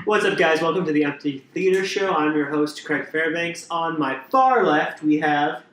What's up, guys? Welcome to the Empty Theater Show. I'm your host, Craig Fairbanks. On my far left, we have...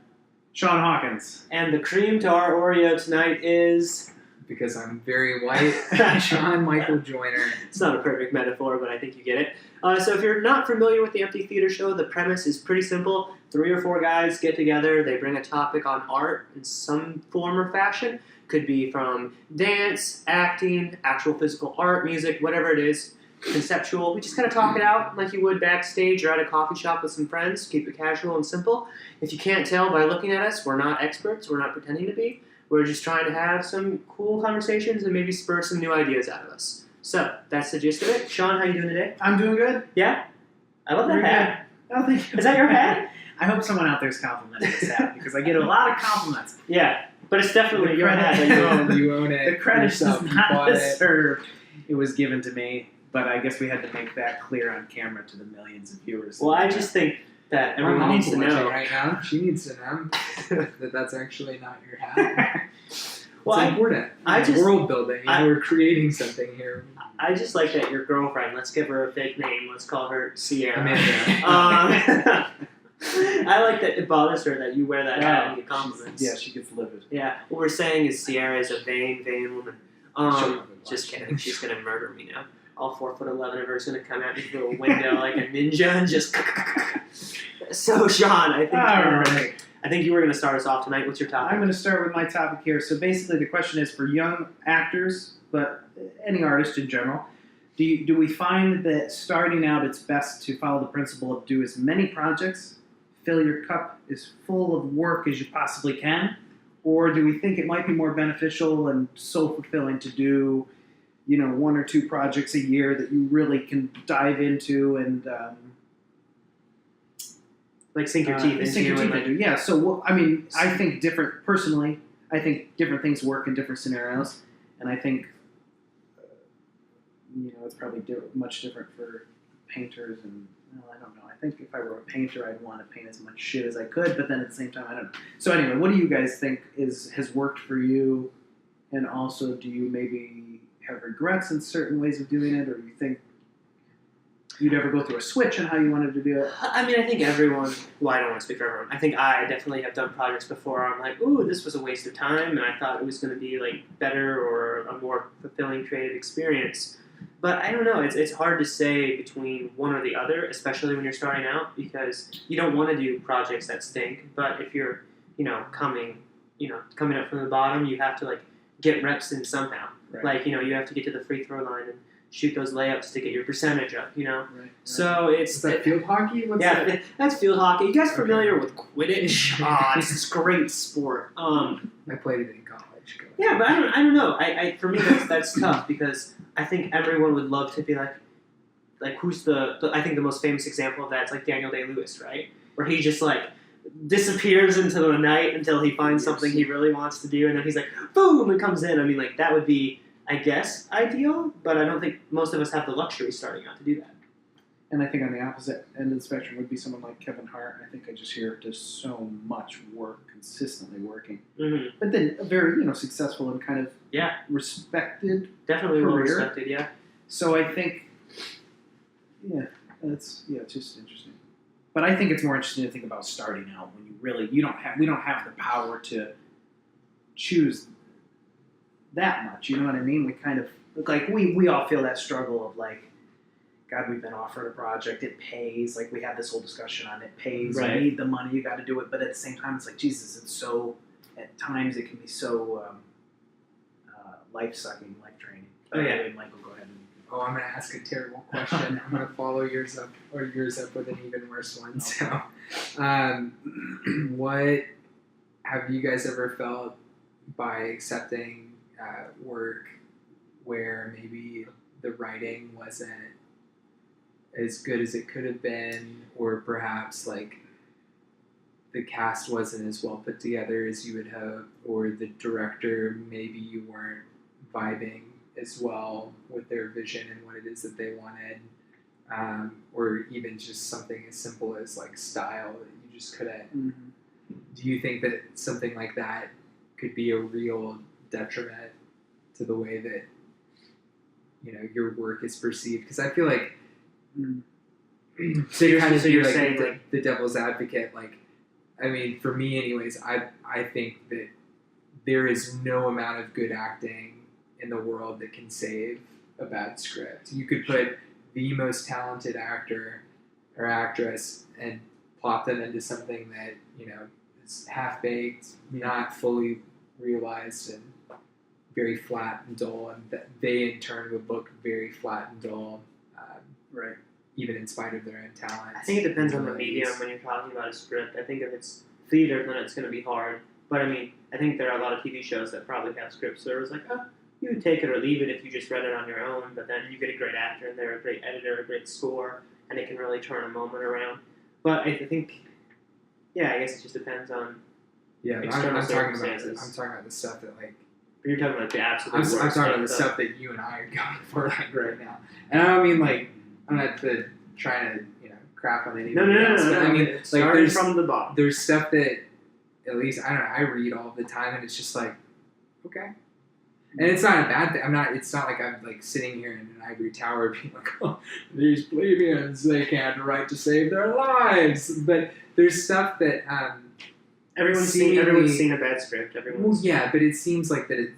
Sean Hawkins. And the cream to our Oreo tonight is... Because I'm very white, Sean Michael Joyner. It's not a perfect metaphor, but I think you get it. So if you're not familiar with the Empty Theater Show, the premise is pretty simple. 3 or 4 guys get together. They bring a topic on art in some form or fashion. Could be from dance, acting, actual physical art, music, whatever it is, conceptual. We just kind of talk it out like you would backstage or at a coffee shop with some friends. Keep it casual and simple. If you can't tell by looking at us, we're not experts. We're not pretending to be. We're just trying to have some cool conversations and maybe spur some new ideas out of us. So, that's the gist of it. Sean, how you doing today? I'm doing good. Yeah? I love that hat. Oh, thank you. Is that your hat? I hope someone out there's complimenting this hat because I get a lot of compliments. Yeah, but it's definitely The your credit- hat that you own. You own it. The credit yourself. does You not bought it. deserve. It was given to me, but I guess we had to make that clear on camera to the millions of viewers. Well, I just think that My everyone mom's needs to watching know. right now. She needs to know that that's actually not your hat. Well, It's important. I just- world building. We're creating something here. I just like that your girlfriend, let's give her a fake name, let's call her Sierra. Amanda. I like that it bothers her that you wear that hat and get compliments. Yeah, she gets livid. Yeah, what we're saying is Sierra is a vain woman. Just kidding. She's going to murder me now. All 4'11" of her is going to come at me through a window like a ninja and just... So, Sean, I think you were going to start us off tonight. What's your topic? I'm going to start with my topic here. So basically the question is for young actors, but any artist in general, do we find that starting out it's best to follow the principle of do as many projects, fill your cup as full of work as you possibly can, or do we think it might be more beneficial and so fulfilling to do, 1 or 2 projects a year that you really can dive into and like sink your teeth into. Yeah, so I think personally, I think different things work in different scenarios, and I think it's probably much different for painters, and I don't know. I think if I were a painter, I'd want to paint as much shit as I could, but then at the same time, I don't know. So anyway, what do you guys think has worked for you, and also do you maybe have regrets in certain ways of doing it, or do you think you'd ever go through a switch on how you wanted to do it? I mean, I think everyone... Well, I don't want to speak for everyone. I think I definitely have done projects before where I'm like, ooh, this was a waste of time, and I thought it was going to be, better or a more fulfilling creative experience. But I don't know. It's hard to say between one or the other, especially when you're starting out, because you don't want to do projects that stink. But if you're, coming up from the bottom, you have to, get reps in somehow. Right. You have to get to the free throw line and shoot those layups to get your percentage up, Right. So it's... Is that field hockey? What's that? That's field hockey. You guys familiar with Quidditch? It's this great sport. I played it in college. Yeah, but I don't know. For me, that's tough because I think everyone would love to be like who's I think the most famous example of that is Daniel Day-Lewis, right? Where he just disappears into the night until he finds something he really wants to do, and then he's like, boom, and comes in. I mean, that would be, I guess, ideal, but I don't think most of us have the luxury starting out to do that. And I think on the opposite end of the spectrum would be someone like Kevin Hart. I think I just hear does so much work, consistently working. Mm-hmm. But then a very, successful and kind of respected Definitely career. well respected, yeah. So I think, it's just interesting. But I think it's more interesting to think about starting out when we don't have the power to choose that much. You know what I mean? We kind of we all feel that struggle of God, we've been offered a project. It pays. We had this whole discussion on it pays. Right. You need the money. You got to do it. But at the same time, it's Jesus. It's so. At times, it can be so life-sucking, life-draining. Oh yeah. Anyway, Michael, go ahead. Oh, I'm going to ask a terrible question. I'm going to follow yours up with an even worse one. So, what have you guys ever felt by accepting work where maybe the writing wasn't as good as it could have been, or perhaps the cast wasn't as well put together as you would hope, or the director, maybe you weren't vibing as well with their vision and what it is that they wanted, or even just something as simple as style that you just couldn't. Mm-hmm. Do you think that something like that could be a real detriment to the way that your work is perceived? Because I feel like Mm. So you're kind of so you're like saying, the devil's advocate. Like, I mean, for me, anyways, I think that there is no amount of good acting in the world that can save a bad script. You could put the most talented actor or actress and plop them into something that, you know, is half baked, not fully realized, and very flat and dull, and that they in turn would look very flat and dull, Right. even in spite of their own talent. I think it depends on the medium when you're talking about a script. I think if it's theater, then it's going to be hard. But I mean, I think there are a lot of TV shows that probably have scripts that are like, oh, you would take it or leave it if you just read it on your own. But then you get a great actor and they're a great editor, a great score, and it can really turn a moment around. But I think, yeah, I guess it just depends on. Yeah, external I'm talking circumstances. about the stuff that like. You're talking about the absolute I'm worst. talking about the stuff. stuff that you and I are going for like right now, and I don't mean like I'm not trying to crap on anybody else. But I mean, like starting from the bottom. there's stuff that at least I don't know. I read all the time, and it's just like, okay, and it's not a bad thing. It's not like I'm like sitting here in an ivory tower being like, oh, these plebeians, they can't write to save their lives. But there's stuff that Everyone's seemingly- seen a bad script. well, Everyone's yeah, but it seems like that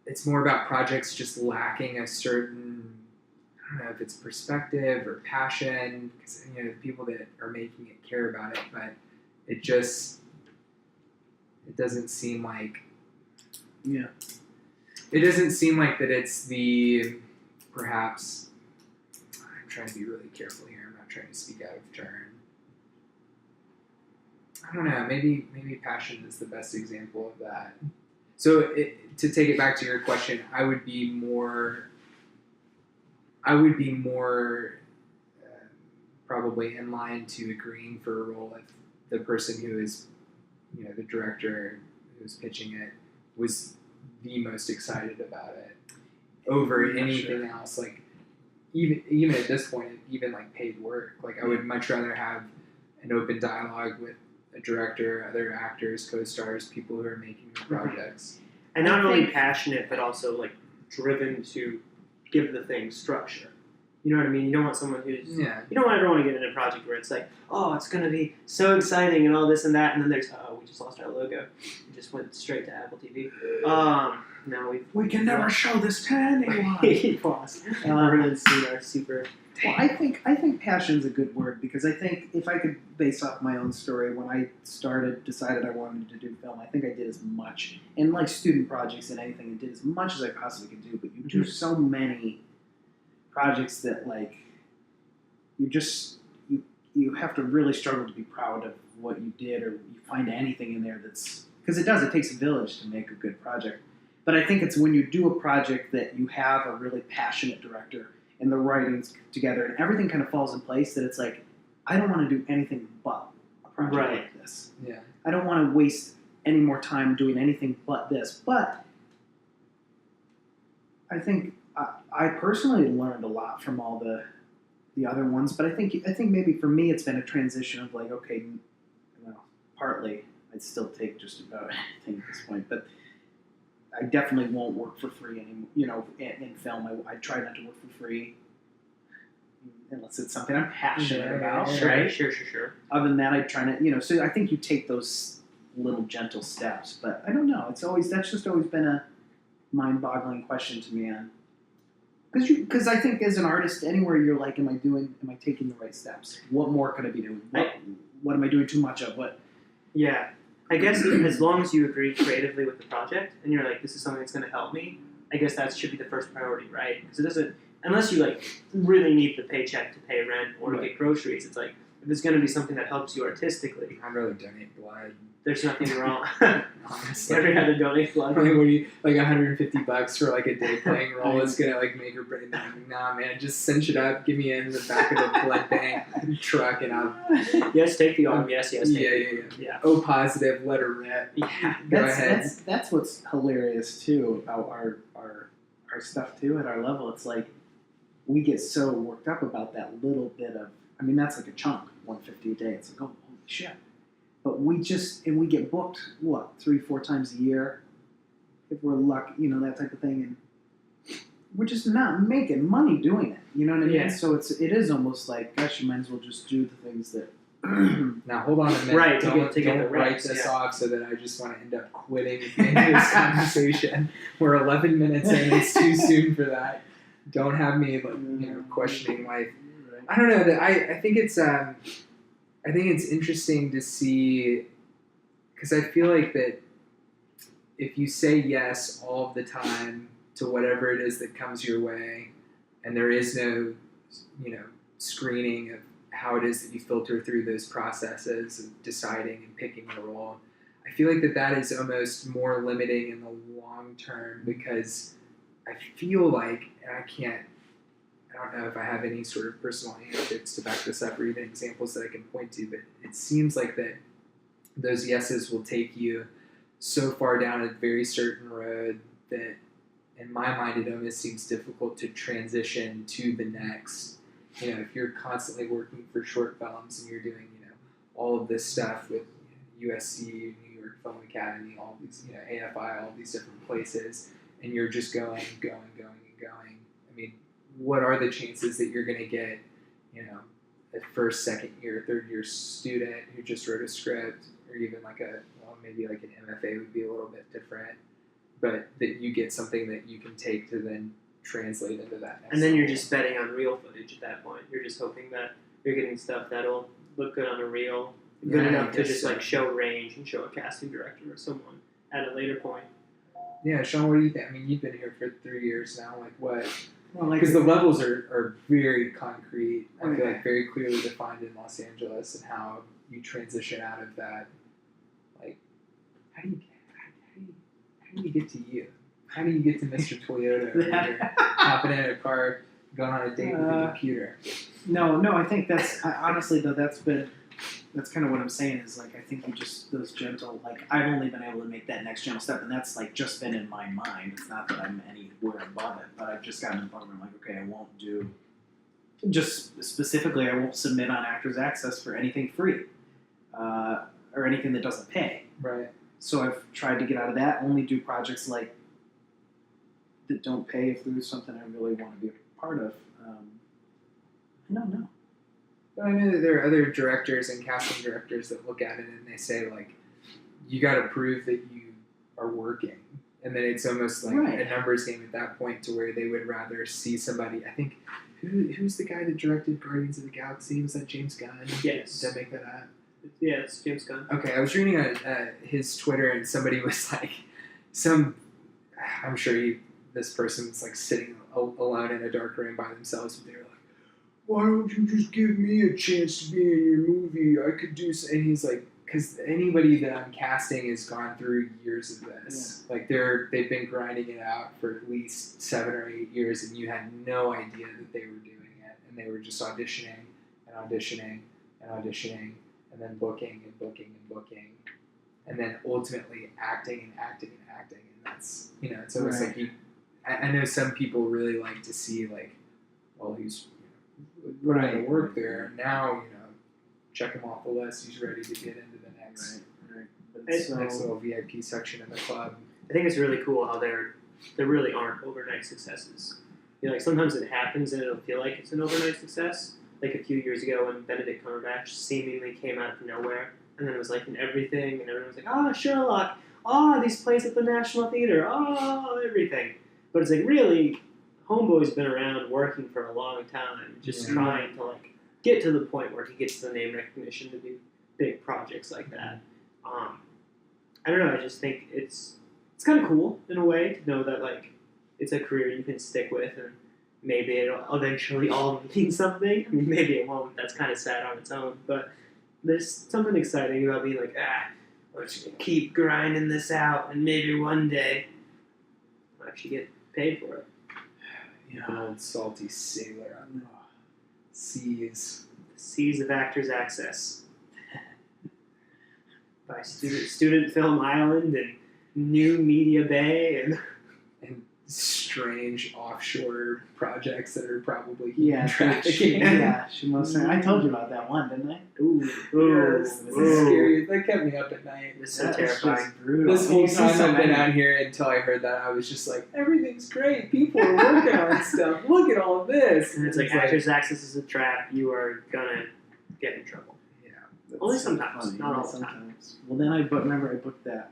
it's more about projects just lacking a certain, I don't know if it's perspective or passion, because the people that are making it care about it, but it doesn't seem like Yeah. it doesn't seem like that it's the perhaps. I'm trying to be really careful here. I'm not trying to speak out of turn. I don't know. Maybe passion is the best example of that. So to take it back to your question, I would be more probably in line to agreeing for a role if the person who is, the director who's pitching it was the most excited about it over Yeah, anything sure. else. Like even at this point, even like paid work. Like I would much rather have an open dialogue with a director, other actors, co-stars, people who are making the projects. and not I only think- passionate, but also like driven to give the thing structure. You know what I mean? You don't want someone who's Yeah. you don't want everyone to get in a project where it's like, oh, it's going to be so exciting and all this and that, and then there's, oh, we just lost our logo. We just went straight to Apple TV. No, We can never show this to anyone. we've lost. Everyone's seen our super. Well, I think passion's a good word, because I think if I could base off my own story, when I decided I wanted to do film, I think I did as much, and like student projects and anything, I did as much as I possibly could do. But you do so many projects that like you have to really struggle to be proud of what you did, or you find anything in there that's, because it takes a village to make a good project. But I think it's when you do a project that you have a really passionate director and the writing's together and everything kind of falls in place, that it's like, I don't want to do anything but a project Right. like this. Yeah. I don't want to waste any more time doing anything but this. But I think I personally learned a lot from all the other ones. But I think maybe for me it's been a transition of like, okay, well, partly I'd still take just about anything at this point, but I definitely won't work for free anymore. In film, I try not to work for free unless it's something I'm passionate about, right? Sure. Other than that, I try to, so I think you take those little gentle steps, but I don't know. That's just always been a mind-boggling question to me, because I think as an artist, anywhere you're like, am I taking the right steps? What more could I be doing? What am I doing too much of? What? Yeah. I guess as long as you agree creatively with the project and you're like, this is something that's going to help me, I guess that should be the first priority, right? Because it doesn't, unless you like really need the paycheck to pay rent or to Right. get groceries, it's like, if it's going to be something that helps you artistically, I'd rather donate blood. there's nothing wrong. Honestly. Ever had to donate blood? I mean, what do you, like $150 for like a day playing role is gonna like make or break? Nah, man, just cinch it up, give me in the back of the blood bank truck, and I'll. Yes, take the arm. Yes, take Yeah. Yeah. O positive, let her rip. Yeah. Go ahead. That's what's hilarious too about our stuff too at our level. It's like we get so worked up about that little bit of. I mean, that's like a chunk, $150 a day. It's like, oh, holy shit. But we get booked, 3-4 times a year, if we're lucky, that type of thing. And we're just not making money doing it. You know what I mean? Yeah. So it is almost like, gosh, you might as well just do the things that. Now hold on a minute. Right, to Don't get the write reps, this yeah. off so that I just want to end up quitting at the end of this conversation. We're 11 minutes in. It's too soon for that. Don't have me questioning life. I don't know. I think it's interesting to see, because I feel like that if you say yes all of the time to whatever it is that comes your way, and there is no screening of how it is that you filter through those processes of deciding and picking a role, I feel like that is almost more limiting in the long term, because I feel like, and I don't know if I have any sort of personal anecdotes to back this up or even examples that I can point to, but it seems like that those yeses will take you so far down a very certain road that in my mind it almost seems difficult to transition to the next. If you're constantly working for short films and you're doing, all of this stuff with USC, New York Film Academy, all these, AFI, all these different places, and you're just going. I mean, what are the chances that you're going to get, a first, second year, third year student who just wrote a script, or even maybe like an MFA would be a little bit different, but that you get something that you can take to then translate into that next And then you're level. just betting on real footage at that point. You're just hoping that you're getting stuff that'll look good on a reel, good Yeah, I enough to guess just so. show range and show a casting director or someone at a later point. Yeah, Sean, what do you think? I mean, you've been here for 3 years now. Like, what? Well, like Because the levels are very concrete. I feel Okay. like very clearly defined in Los Angeles, and how you transition out of that. Like, how do you get to you? How do you get to Mr. Toyota over here, hopping in a car, going on a date with a computer? No, I think honestly though that's kind of what I'm saying is like I think you just those gentle I've only been able to make that next gentle step, and that's just been in my mind. It's not that I'm anywhere above it, but I've just gotten to the point where I'm like, okay, I won't do. Just specifically, I won't submit on Actors Access for anything free, or anything that doesn't pay. Right. So I've tried to get out of that. Only do projects that don't pay if there's something I really want to be a part of. I don't know. But I know that there are other directors and casting directors that look at it and they say, like, you got to prove that you are working. And then it's almost like Right. a numbers game at that point, to where they would rather see somebody. I think, who's the guy that directed Guardians of the Galaxy? Was that James Gunn? Yes. Did I make that up? Yeah, it's James Gunn. Okay, I was reading his Twitter, and somebody was like, I'm sure this person was like sitting alone in a dark room by themselves, but they were like, why don't you just give me a chance to be in your movie? I could do so. And he's like, because anybody that I'm casting has gone through years of this. Like they've been grinding it out for at least 7 or 8 years, and you had no idea that they were doing it, and they were just auditioning, and then booking, and then ultimately acting. And that's, it's almost Right. like I know some people really like to see, like, well, he's Right. to work there. Now, check him off the list. He's ready to get into the next Right. But It's next little VIP section of the club. I think it's really cool how there really aren't overnight successes. Sometimes it happens and it'll feel like it's an overnight success. Like a few years ago when Benedict Cumberbatch seemingly came out of nowhere, and then it was like in everything, and everyone was like, Sherlock, these plays at the National Theater, everything. But it's like, really, Homeboy's been around working for a long time, just Yeah. trying to get to the point where he gets the name recognition to do big projects like that. I don't know. I just think it's kind of cool in a way to know that it's a career you can stick with, and maybe it'll eventually all mean something. I mean, maybe it won't. That's kind of sad on its own, but there's something exciting about being like, let's keep grinding this out, and maybe one day I'll actually get paid for it. An old salty sailor on the seas. The Seas of Actors Access by Student Film Island and New Media Bay and And strange offshore projects that are probably Yeah, trafficking. she most. I told you about that one, didn't I? Ooh, Yes, this is scary. That kept me up at night. It's so That is terrifying. just brutal. This whole You see time so I've been many. out here until I heard that, I was just like, everything's great. People are working on stuff. Look at all this. And it's like actors' access is a trap. You are gonna get in trouble. yeah. That's Only so sometimes, funny. not Only all the time. sometimes. Well, then I booked that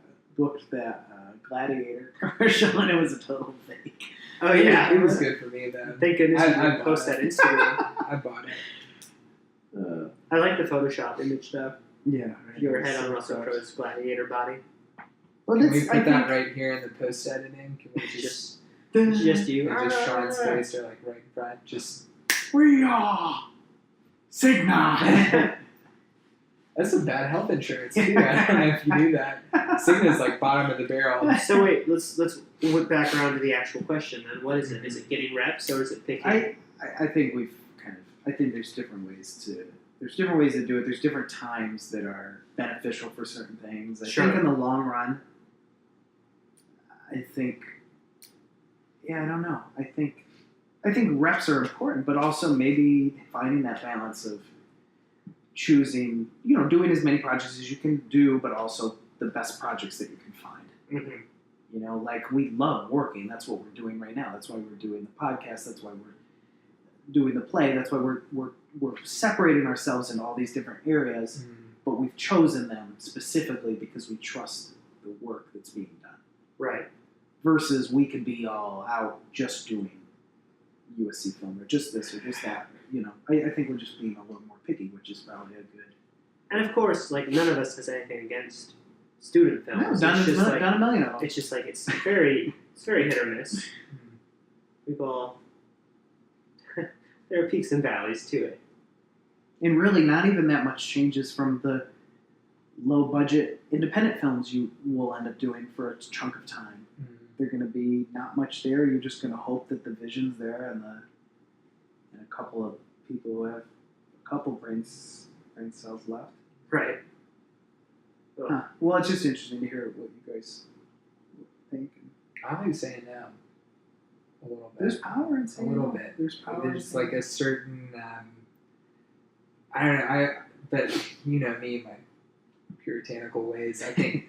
Gladiator commercial, and it was a total fake. Oh yeah, It was good for me though. Thank goodness I you didn't bought post it. that Instagram. I bought it. I like the Photoshop image though. Yeah. Your head on Russell Crowe's gladiator body. Well, Can we that's, put I that think, right here in the post editing? Can we just Just you. just Sean's face or like right in front? Just we are Sigma. that's some bad health insurance too. I don't know if you knew that. Cigna's like bottom of the barrel. So wait, let's whip back around to the actual question then. What is it? Is it getting reps or is it picking? I think we've kind of. I think there's different ways to do it. There's different times that are beneficial for certain things. I Sure. think in the long run, I think I don't know. I think reps are important, but also maybe finding that balance of choosing, doing as many projects as you can do, but also the best projects that you can find. Mhm. Like we love working. That's what we're doing right now. That's why we're doing the podcast. That's why we're doing the play. That's why we're separating ourselves in all these different areas, but we've chosen them specifically because we trust the work that's being done. Right. Versus we could be all out just doing USC film or just this or just that. I think we're just being a little more picky, which is probably a good. And of course, like none of us has anything against student films. No, It's done just like a million of them. it's just like it's very hit or miss. We've all there are peaks and valleys to it. And really, not even that much changes from the low budget independent films you will end up doing for a chunk of time. They're going to be not much there. You're just going to hope that the vision's there and a couple of people who have a couple brain cells left. Right. Huh. Well, it's just interesting to hear what you guys think. I like saying no. A little bit. There's power in saying A little no. bit. There's power. in There's saying like a certain I don't know, but you know me, my puritanical ways. I think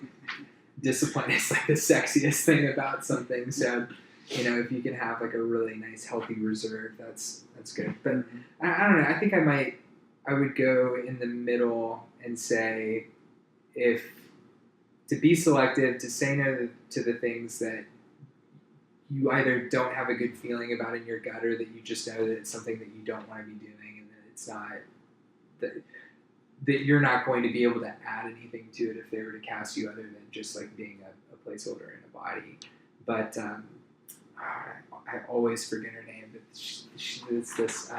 discipline is like the sexiest thing about something. So, if you can have like a really nice healthy reserve, that's good. But I don't know, I think I would go in the middle and say if to be selective, to say no to the things that you either don't have a good feeling about in your gut or that you just know that it's something that you don't want to be doing and that it's not that you're not going to be able to add anything to it if they were to cast you other than just like being a placeholder in a body. But I always forget her name, but it's this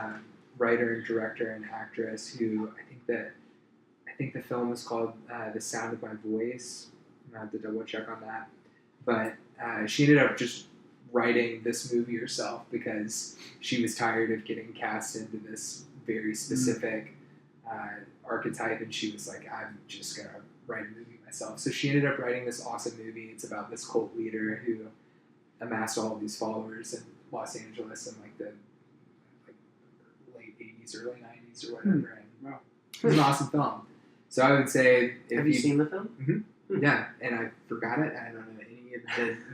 writer and director and actress who I think the film is called The Sound of My Voice. I'm gonna have to double check on that. But she ended up just writing this movie herself because she was tired of getting cast into this very specific archetype, and she was like, I'm just gonna write a movie myself. So she ended up writing this awesome movie. It's about this cult leader who amassed all of these followers in Los Angeles in like the late 80s, early 90s or whatever. And Wow. it was an awesome film. So I would say if Have you seen the film? yeah, and I forgot it. I don't know any of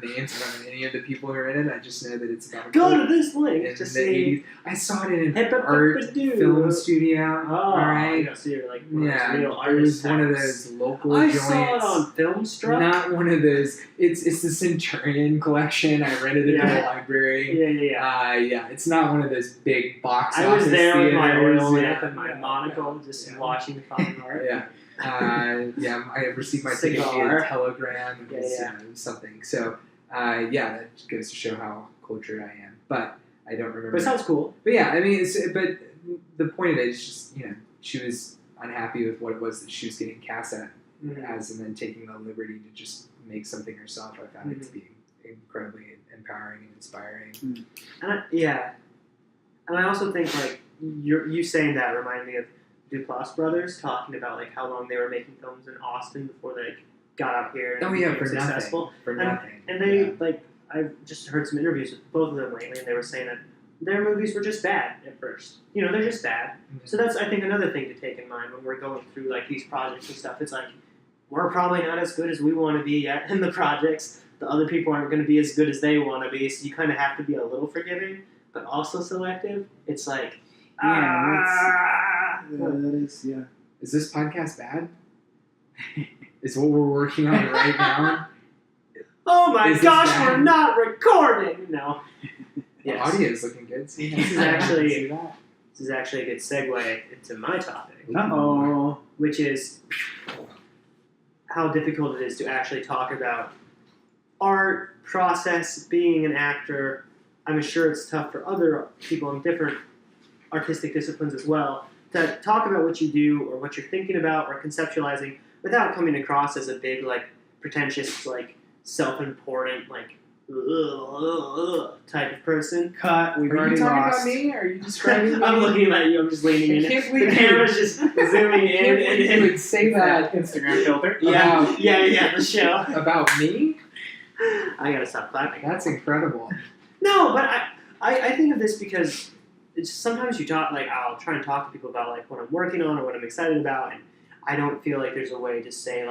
the names. I don't know any of the people who are in it. I just know that it's about Go to this in link the to see. 80s. I saw it in an Hip, hip, art hip, doo. film studio. Oh, all right. yeah, so you're like one of those Yeah, real it artist was one of types. those local I joints. saw it on Filmstruck. Not one of those. It's the Centurion collection. I rented it in the Yeah. library. Yeah. It's not one of those big box I was office there with my theaters. oil Yeah, lamp and my yeah, monocle, just watching the fine art. Yeah. I received my ticket Cigar. via telegram. It was, Yeah. it was something. So, that goes to show how cultured I am. But I don't remember. But it sounds cool. But yeah, I mean, but the point of it is just, she was unhappy with what it was that she was getting cast at as, and then taking the liberty to just make something herself. I found it to be incredibly empowering and inspiring. And I also think like you saying that reminded me of Duplass brothers talking about like how long they were making films in Austin before they got out here and Oh yeah, became for successful. nothing. For nothing. And they Yeah. like I've just heard some interviews with both of them lately, and they were saying that their movies were just bad at first. You know, they're just bad. So that's, I think, another thing to take in mind when we're going through like these projects and stuff. It's like we're probably not as good as we want to be yet in the projects. The other people aren't going to be as good as they want to be, so you kind of have to be a little forgiving, but also selective. It's like, that is, yeah. Is this podcast bad? Is what we're working on right now? oh my Is this gosh, bad? we're not recording. No. The Yes. audio is looking good. See, This is actually- see that? This is actually a good segue into my topic, Uh-oh. which is how difficult it is to actually talk about art, process, being an actor. I'm sure it's tough for other people in different artistic disciplines as well to talk about what you do or what you're thinking about or conceptualizing without coming across as a big, like, pretentious, like, self-important, like, type of person. Cut. We've Are you already talking lost. about me? Are you describing me? I'm looking at you. I'm just leaning in. I can't The believe camera's just zooming I in. can't believe you would say that Instagram filter. Yeah, about- yeah, the show. about me. I gotta stop clapping. That's incredible. No, but I think of this because it's sometimes you talk, like, I'll try and talk to people about, like, what I'm working on or what I'm excited about, and I don't feel like there's a way to say,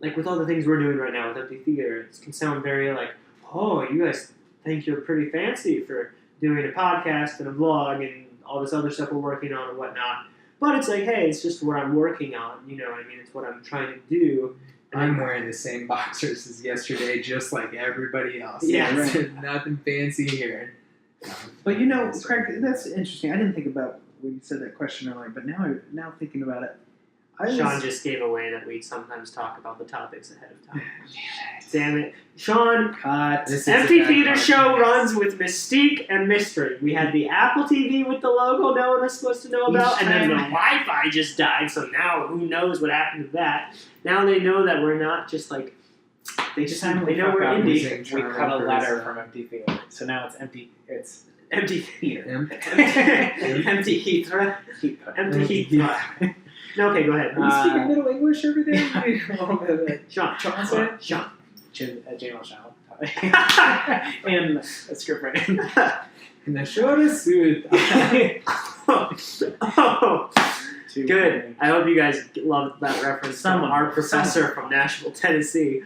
like with all the things we're doing right now with Empty Theater, it can sound very, like, oh, you guys think you're pretty fancy for doing a podcast and a vlog and all this other stuff we're working on and whatnot. But it's like, hey, it's just what I'm working on, you know what I mean? It's what I'm trying to do. And I'm wearing the same boxers as yesterday, just like everybody else. Yeah, There's nothing fancy here. But you know, Craig, that's interesting. I didn't think about when you said that question earlier, but now thinking about it, Sean just gave away that we sometimes talk about the topics ahead of time. Damn it. Sean, cut. This is Empty a bad Theater Show podcast. runs with mystique and mystery. We had the Apple TV with the logo no one was supposed to know about, and then the Wi-Fi just died, so now who knows what happened to that. Now they know that we're not just like, they know we're up indie. using We cut a Charlie letter Burns. from Empty Theater, so now it's empty. It's Empty Theater. Imp. Empty Heathrow. heat put. Empty Heathrow. No, okay, go ahead. Are you speaking Middle English over there? A little bit of Sean, Johnson? Sean. Jamal Shaw. And a script writing. In the shortest suit. Oh, good. I hope you guys loved that reference from our professor from Nashville, Tennessee.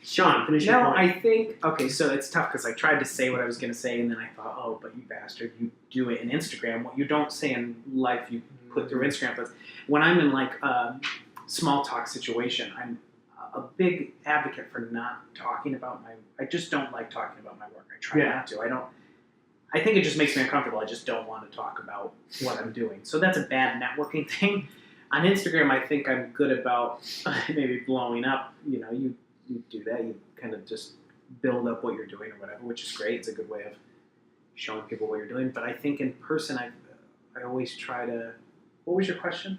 Sean, finish your No, point. I think okay. So it's tough because I tried to say what I was going to say, and then I thought, oh, but you bastard, you do it in Instagram. What you don't say in life, you put through Instagram. But when I'm in like a small talk situation, I'm a big advocate for not talking about my. I just don't like talking about my work. I try Yeah. not to. I think it just makes me uncomfortable. I just don't want to talk about what I'm doing. So that's a bad networking thing. On Instagram, I think I'm good about maybe blowing up. You know, you do that. You kind of just build up what you're doing or whatever, which is great. It's a good way of showing people what you're doing. But I think in person, I always try to. What was your question?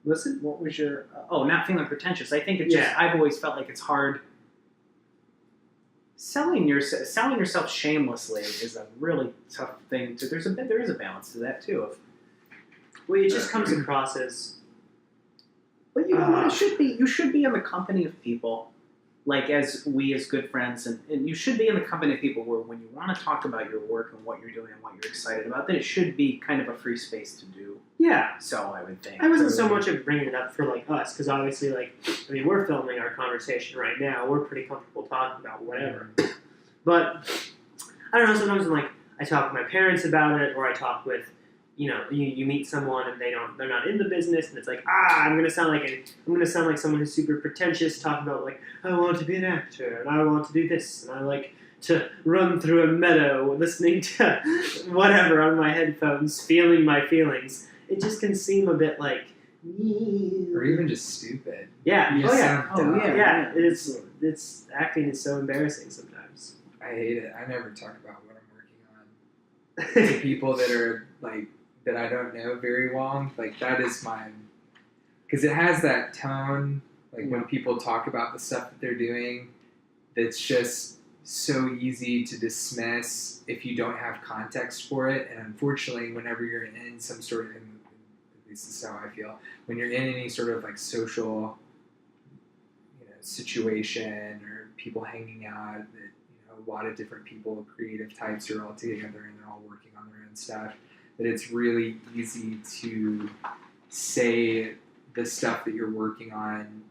Listen, what was your? Not feeling pretentious. I think it's just. Yeah. I've always felt like it's hard. Selling yourself shamelessly is a really tough thing to. There is a balance to that too. Well, it just comes across as But you know what? It should be. You should be in the company of people, like as good friends, and you should be in the company of people where when you want to talk about your work and what you're doing and what you're excited about, that it should be kind of a free space to do. yeah. So I would think. I wasn't so much of bringing it up for like us, because obviously, like, I mean, we're filming our conversation right now. We're pretty comfortable talking about whatever. But I don't know. Sometimes when, like, I talk with my parents about it, or I talk with, you know, you meet someone and they're not in the business, and it's like, I'm gonna sound like someone who's super pretentious, talking about like, I want to be an actor and I want to do this and I like to run through a meadow listening to whatever on my headphones, feeling my feelings. It just can seem a bit like, Or even just stupid. yeah, You oh yeah, sound dumb. yeah. It's acting is so embarrassing sometimes. I hate it. I never talk about what I'm working on to people that are like that I don't know very well. Like that is mine, because it has that tone. Like when people talk about the stuff that they're doing, that's just so easy to dismiss if you don't have context for it. And unfortunately, whenever you're in some sort of, at least this is how I feel, when you're in any sort of like social, situation or people hanging out that a lot of different people, creative types who are all together and they're all working on their own stuff, that it's really easy to say the stuff that you're working on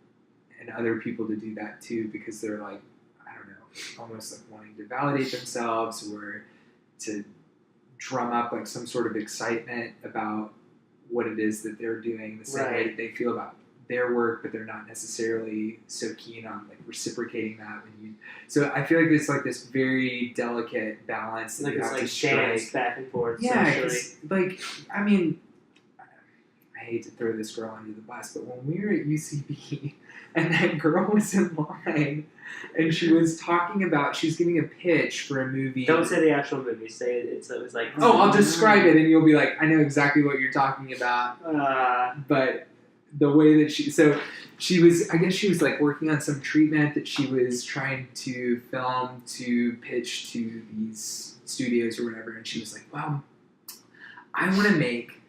and other people to do that too, because they're like, I don't know, almost like wanting to validate themselves or to drum up like some sort of excitement about what it is that they're doing, the same way that they feel about their work, but they're not necessarily so keen on like reciprocating that when you. So I feel like it's like this very delicate balance that Like you it's have like to strike. dance back and forth. Yeah, socially. 'cause, like I mean, I hate to throw this girl under the bus, but when we were at UCB and that girl was in line and she was talking about, she was giving a pitch for a movie. Don't say the actual movie. Say it. It was like. Oh, I'll describe it and you'll be like, I know exactly what you're talking about. But the way that she was, I guess she was like working on some treatment that she was trying to film to pitch to these studios or whatever, and she was like, well, I want to make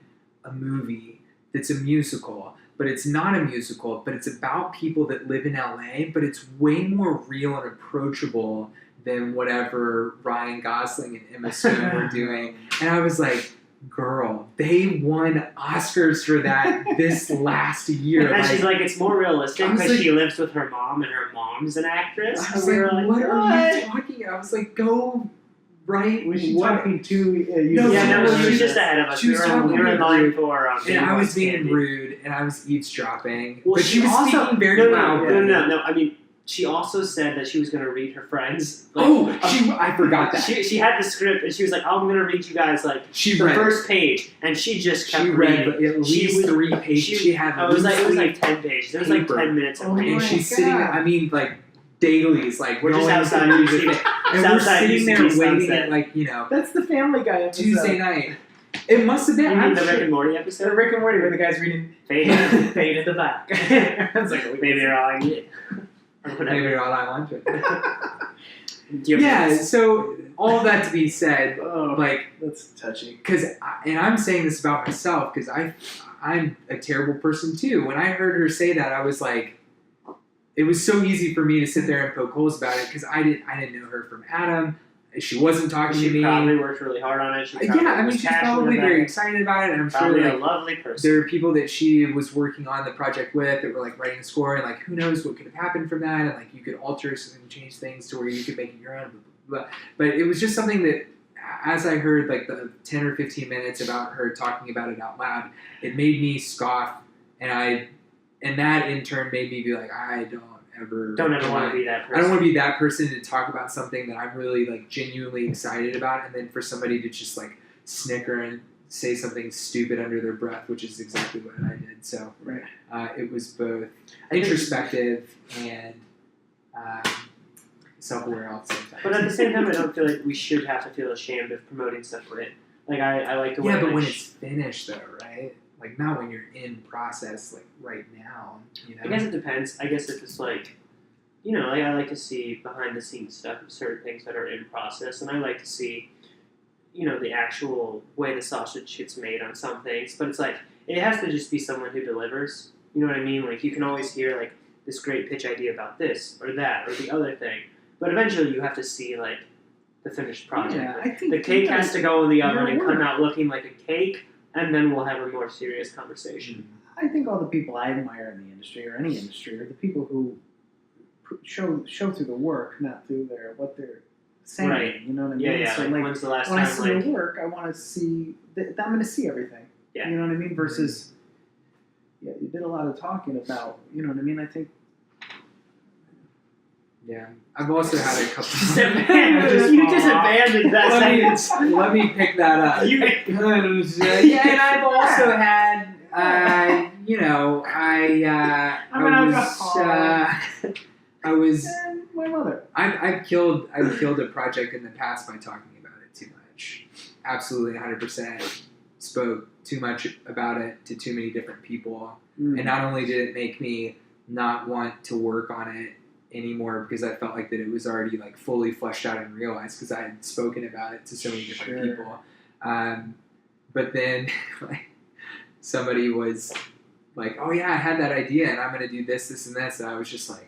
a movie that's a musical, but it's not a musical, but it's about people that live in LA, but it's way more real and approachable than whatever Ryan Gosling and Emma Stone were doing. And I was like, girl, they won Oscars for that this last year. And she's like, it's more realistic I was because like- she lives with her mom and her mom's an actress. I was And we like, were what are you "What?" talking about? I was like, go right. Was she what? talking to you? No, Yeah, no, no, she was she- just ahead of us. she was we talking were in to line Rude, for And I was being Candy. rude, and I was eavesdropping. Well, but she was also, speaking very no, loudly. No. I mean, she also said that she was going to read her friends. Like, I forgot that. She had the script and she was like, "Oh, I'm going to read you guys like She the read. first page," and she just kept She read reading. at She least was- 3 pages. She had it was loose like 10 pages. It was like paper. 10 minutes of Oh reading. and my she's God. sitting. I mean, like dailies, like We're just going outside through the UC thing. and it's we're outside sitting there UCB waiting Sunset. at like That's the Family Guy episode. Tuesday night. It must have been. You mean I'm the sure- Rick and Morty So episode? Rick and Morty, where the guy's reading Fade Fade in the Back. It's like, Maybe you're all I need. Or whatever. Maybe all I wanted. Do you have Yeah. this? So all that to be said, oh, like. that's touchy. And I'm saying this about myself because I'm a terrible person too. When I heard her say that, I was like, it was so easy for me to sit there and poke holes about it because I didn't know her from Adam. She wasn't talking to She me. probably worked really hard on it. She probably Yeah, I mean, was she's passionate probably about very it. excited about it, and I'm Probably sure a like lovely person. there are people that she was working on the project with that were like writing a score, and like who knows what could have happened from that, and like you could alter and change things to where you could make it your own. Blah, blah, blah. But it was just something that, as I heard like the 10 or 15 minutes about her talking about it out loud, it made me scoff, and that in turn made me be like, I don't ever want to be that person. I don't want to be that person to talk about something that I'm really like genuinely excited about, and then for somebody to just like snicker and say something stupid under their breath, which is exactly what I did. So Right. it was both introspective and self-aware all at the same time. But at the same time, I don't feel like we should have to feel ashamed of promoting stuff we're in. Like, I like the way yeah, but like, when it's finished though, right? Like not when you're in process, like right now. You know. I guess it depends. I guess if it's like, you know, like I like to see behind the scenes stuff of certain things that are in process, and I like to see, you know, the actual way the sausage gets made on some things. But it's like it has to just be someone who delivers. You know what I mean? Like you can always hear like this great pitch idea about this or that or the other thing, but eventually you have to see like the finished project. Yeah, I think The cake has to go in the oven and your come work. out looking like a cake, and then we'll have a more serious conversation. I think all the people I admire in the industry or any industry are the people who show through the work, not through what they're saying. Right. You know what I mean? Yeah, yeah. So Like, like when's the last when I time? see Like, the work, I want to see. I'm going to see everything. Yeah. You know what I mean? Versus, yeah, you did a lot of talking about. You know what I mean? I think. Yeah, I've also had a couple. you just abandoned that sentence. Let me pick that up. You- Yeah, and I've also had, you know, I was, And my mother. I've killed a project in the past by talking about it too much. Absolutely, 100%. Spoke too much about it to too many different people, and not only did it make me not want to work on it anymore because I felt like that it was already like fully fleshed out and realized because I had spoken about it to so many different Sure. people. But then like somebody was like, "Oh yeah, I had that idea, and I'm going to do this, this, and this," and I was just like,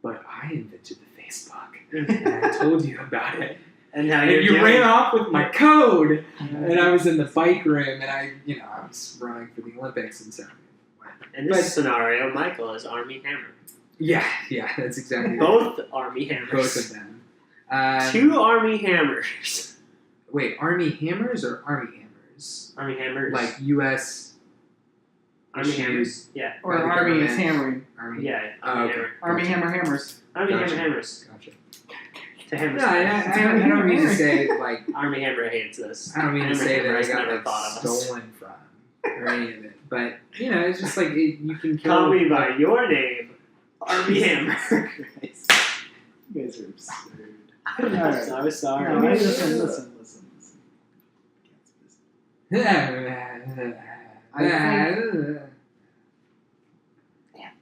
"But I invented the Facebook, and I told you about it. And now And you're you doing- ran off with my code, and I was in the bike room, and I was running for the Olympics and stuff. In this scenario, Michael is Army Hammer. Yeah, that's exactly Both Army Hammers. both of them. 2 Army Hammers. Wait, Army Hammers or Army Hammers? Army Hammers. Like U.S. Army issued Hammers. Yeah. Or by the Army is government. hammering. Army. Yeah. Oh, Army okay. Hammer. Army Gotcha. hammer hammers. Army Gotcha. Hammer Hammers. Gotcha. To Hammer. No, I don't mean to say like Army Hammer hates this. I don't mean to Hammer say that Hammer I has got never thought of us. stolen from or any of it, but it's just like you can kill. Call me by your name, Army Hammer. You guys are absurd. I'm Alright. so sorry. No, listen.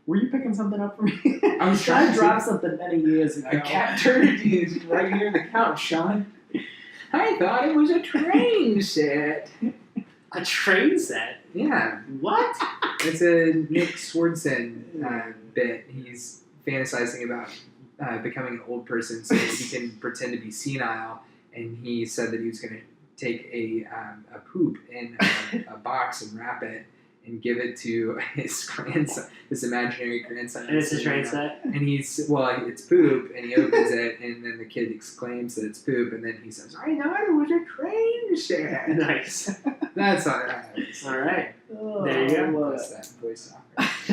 Were you picking something up for me? I was trying I to- dropped something many years ago. A cat turd is right here on the couch, Sean. I thought it was a train set. A train set? Yeah, What? it's a Nick Swardson bit. He's fantasizing about becoming an old person so that he can pretend to be senile. And he said that he was going to take a poop in a box and wrap it and give it to his grandson, his imaginary grandson. And it's a train set? And it's poop, and he opens it, and then the kid exclaims that it's poop, and then he says, I thought it was a train set. Nice. That's all right. Alright. Oh, There you go. That's that voice off.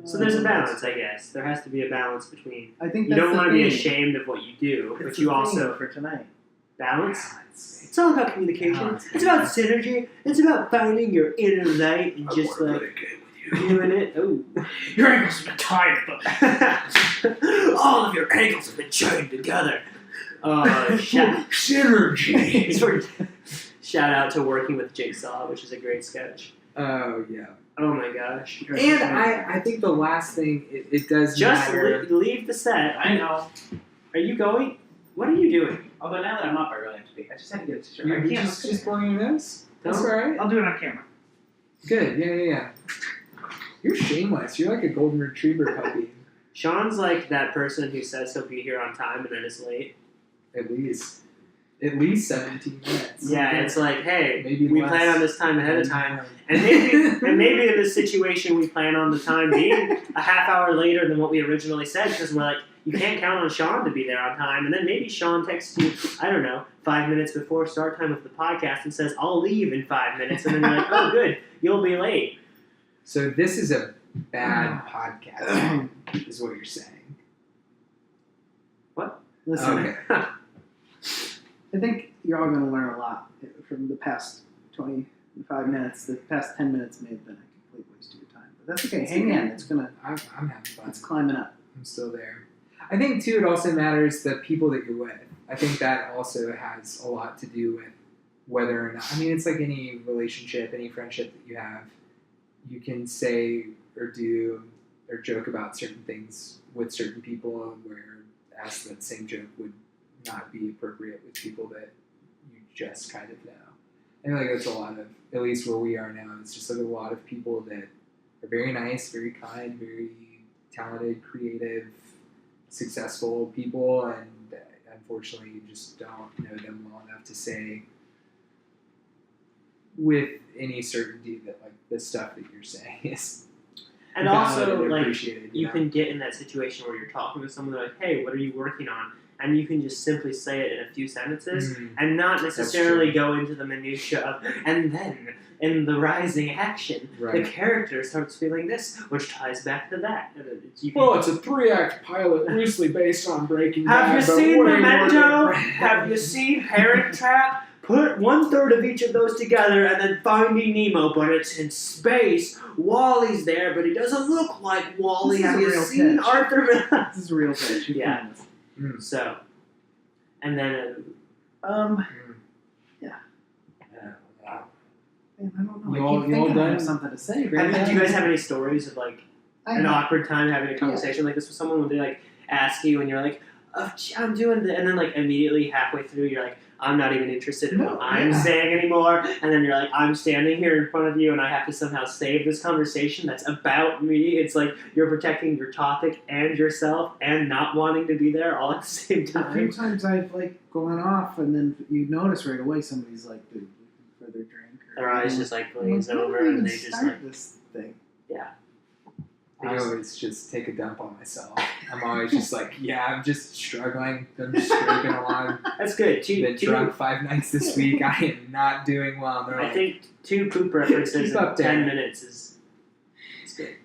So there's a balance, I guess. There has to be a balance between I think you that's don't the want to be theme. ashamed of what you do, That's but the you theme also for tonight. balance. Balance. It's all about communication. Balance. It's about synergy. It's about finding your inner light and just like doing it. Oh, Your ankles have been tied, but all of your ankles have been chained together. Shout Synergy. shout out to Working with Jigsaw, which is a great sketch. Oh, yeah. Oh my gosh! And I think the last thing, it does Just matter. leave the set. I know. Are you going? What are you doing? Although now that I'm up, I really have to pee. I just had to get a t-shirt. You I can't. just blowing your nose? That's No. all right. I'll do it on camera. Good. Yeah. You're shameless. You're like a golden retriever puppy. Sean's like that person who says he'll be here on time and then is late. At least 17 minutes. Yeah, it's like, hey, Maybe we less. plan on this time ahead of time, and maybe in this situation we plan on the time being a half hour later than what we originally said because we're like, you can't count on Sean to be there on time, and then maybe Sean texts you, I don't know, 5 minutes before start time of the podcast and says, I'll leave in 5 minutes, and then you're like, oh, good, you'll be late. So this is a bad podcast, is what you're saying. Listen, Okay. I think you're all going to learn a lot from the past 25 minutes. The past 10 minutes may have been a complete waste of your time, but that's okay. Hang in. It's I'm having fun. it's climbing up. I'm still there. I think too, it also matters the people that you're with. I think that also has a lot to do with whether or not. I mean, it's like any relationship, any friendship that you have. You can say or do or joke about certain things with certain people, whereas that same joke would not be appropriate with people that you just kind of know. I feel like that's a lot of, at least where we are now, it's just like a lot of people that are very nice, very kind, very talented, creative, successful people, and unfortunately you just don't know them well enough to say with any certainty that like the stuff that you're saying is And valid also, and like, appreciated. you know? can get in that situation where you're talking with someone like, hey, what are you working on? And you can just simply say it in a few sentences Mhm. and not That's necessarily true. go into the minutia of, and then in the rising action, Right. the character starts feeling this, which ties back to that. And you can, Well, it's a 3-act pilot loosely based on Breaking have Bad. you but seen way more Memento? different. Have you seen Parent Trap? Put 1/3 of each of those together and then Finding Nemo, but it's in space. Wally's there, but he doesn't look like Wally. This is Have a you real seen pitch. Arthur Miller? This is a real pitch. You're Yeah. playing this. So, and then Man, I don't know. You I all- keep you all thinking I done? have something to say. do you guys have any stories of like I an have- awkward time having a conversation like this with someone when they like ask you and you're like, oh, I'm doing the, and then like immediately halfway through you're like, I'm not even interested in No, what I'm yeah. saying anymore. And then you're like, I'm standing here in front of you and I have to somehow save this conversation that's about me. It's like you're protecting your topic and yourself and not wanting to be there all at the same A few time. times I've like gone off, and then you notice right away somebody's like, "Dude, looking for their drink." Their eyes just like I'm glaze like, "Why over did I and even they just start like, this thing." I always just take a dump on myself. I'm always just like, yeah, I'm just struggling. I'm just scraping along. that's good. Been drunk 5 nights this week. I am not doing well. They're I like, think 2 poop references Keep in up 10 there. minutes is good.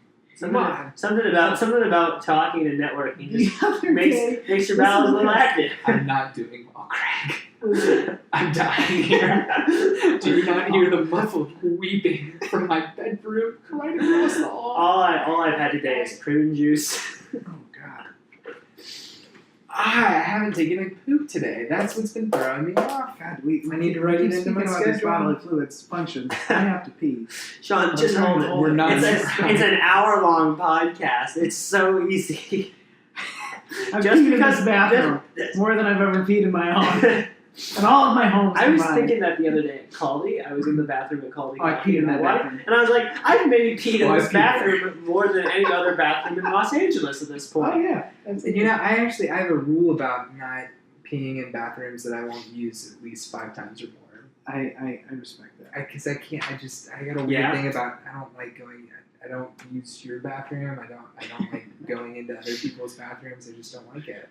Come on. Something about talking and networking just The other day, makes your bowels a little active. I'm not doing well, Craig. I'm dying here. Do you not hear the muffled weeping from my bedroom right across the hall? all I've had today is prune juice. oh God. I haven't taken a poop today. That's what's been throwing me off. God, I need to write it into my about these schedule. bodily fluids functions. I have to pee. Sean, just hold it. We're not- It's an hour-long podcast. It's so easy. I've Just peed in because- this bathroom more than I've ever peed in my own. And all of my homes. I was combined. thinking that the other day at Caldi. I was in the bathroom at Caldi. Oh, I peed in my that wife, bathroom. and I was like, I've maybe peed in Oh, I this peed bathroom more than any other bathroom in Los Angeles at this point. Oh yeah. And you know, I have a rule about not peeing in bathrooms that I won't use at least 5 times or more. I respect that. Because I can't. I got a weird Yeah. thing about I don't like going. I don't use your bathroom. I don't like going into other people's bathrooms. I just don't like it.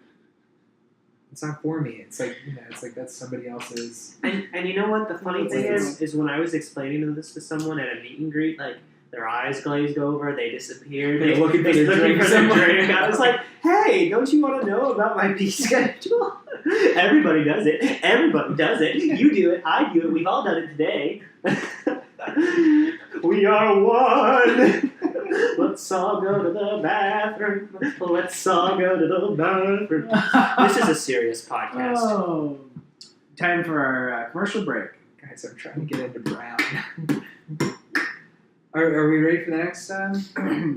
It's not for me. It's like it's like that's somebody else's. And you know what the funny It's thing like- is when I was explaining this to someone at a meet and greet, like their eyes glazed over, they disappeared, They're they looking for their drink for their somewhere. drink. I was like, hey, don't you want to know about my pee schedule? Everybody does it. Everybody does it. You do it. I do it. We've all done it today. We are one. Let's all go to the bathroom. Let's all go to the bathroom. This is a serious podcast. Oh. Time for our commercial break. Guys, I'm trying to get into brown. Are we ready for the next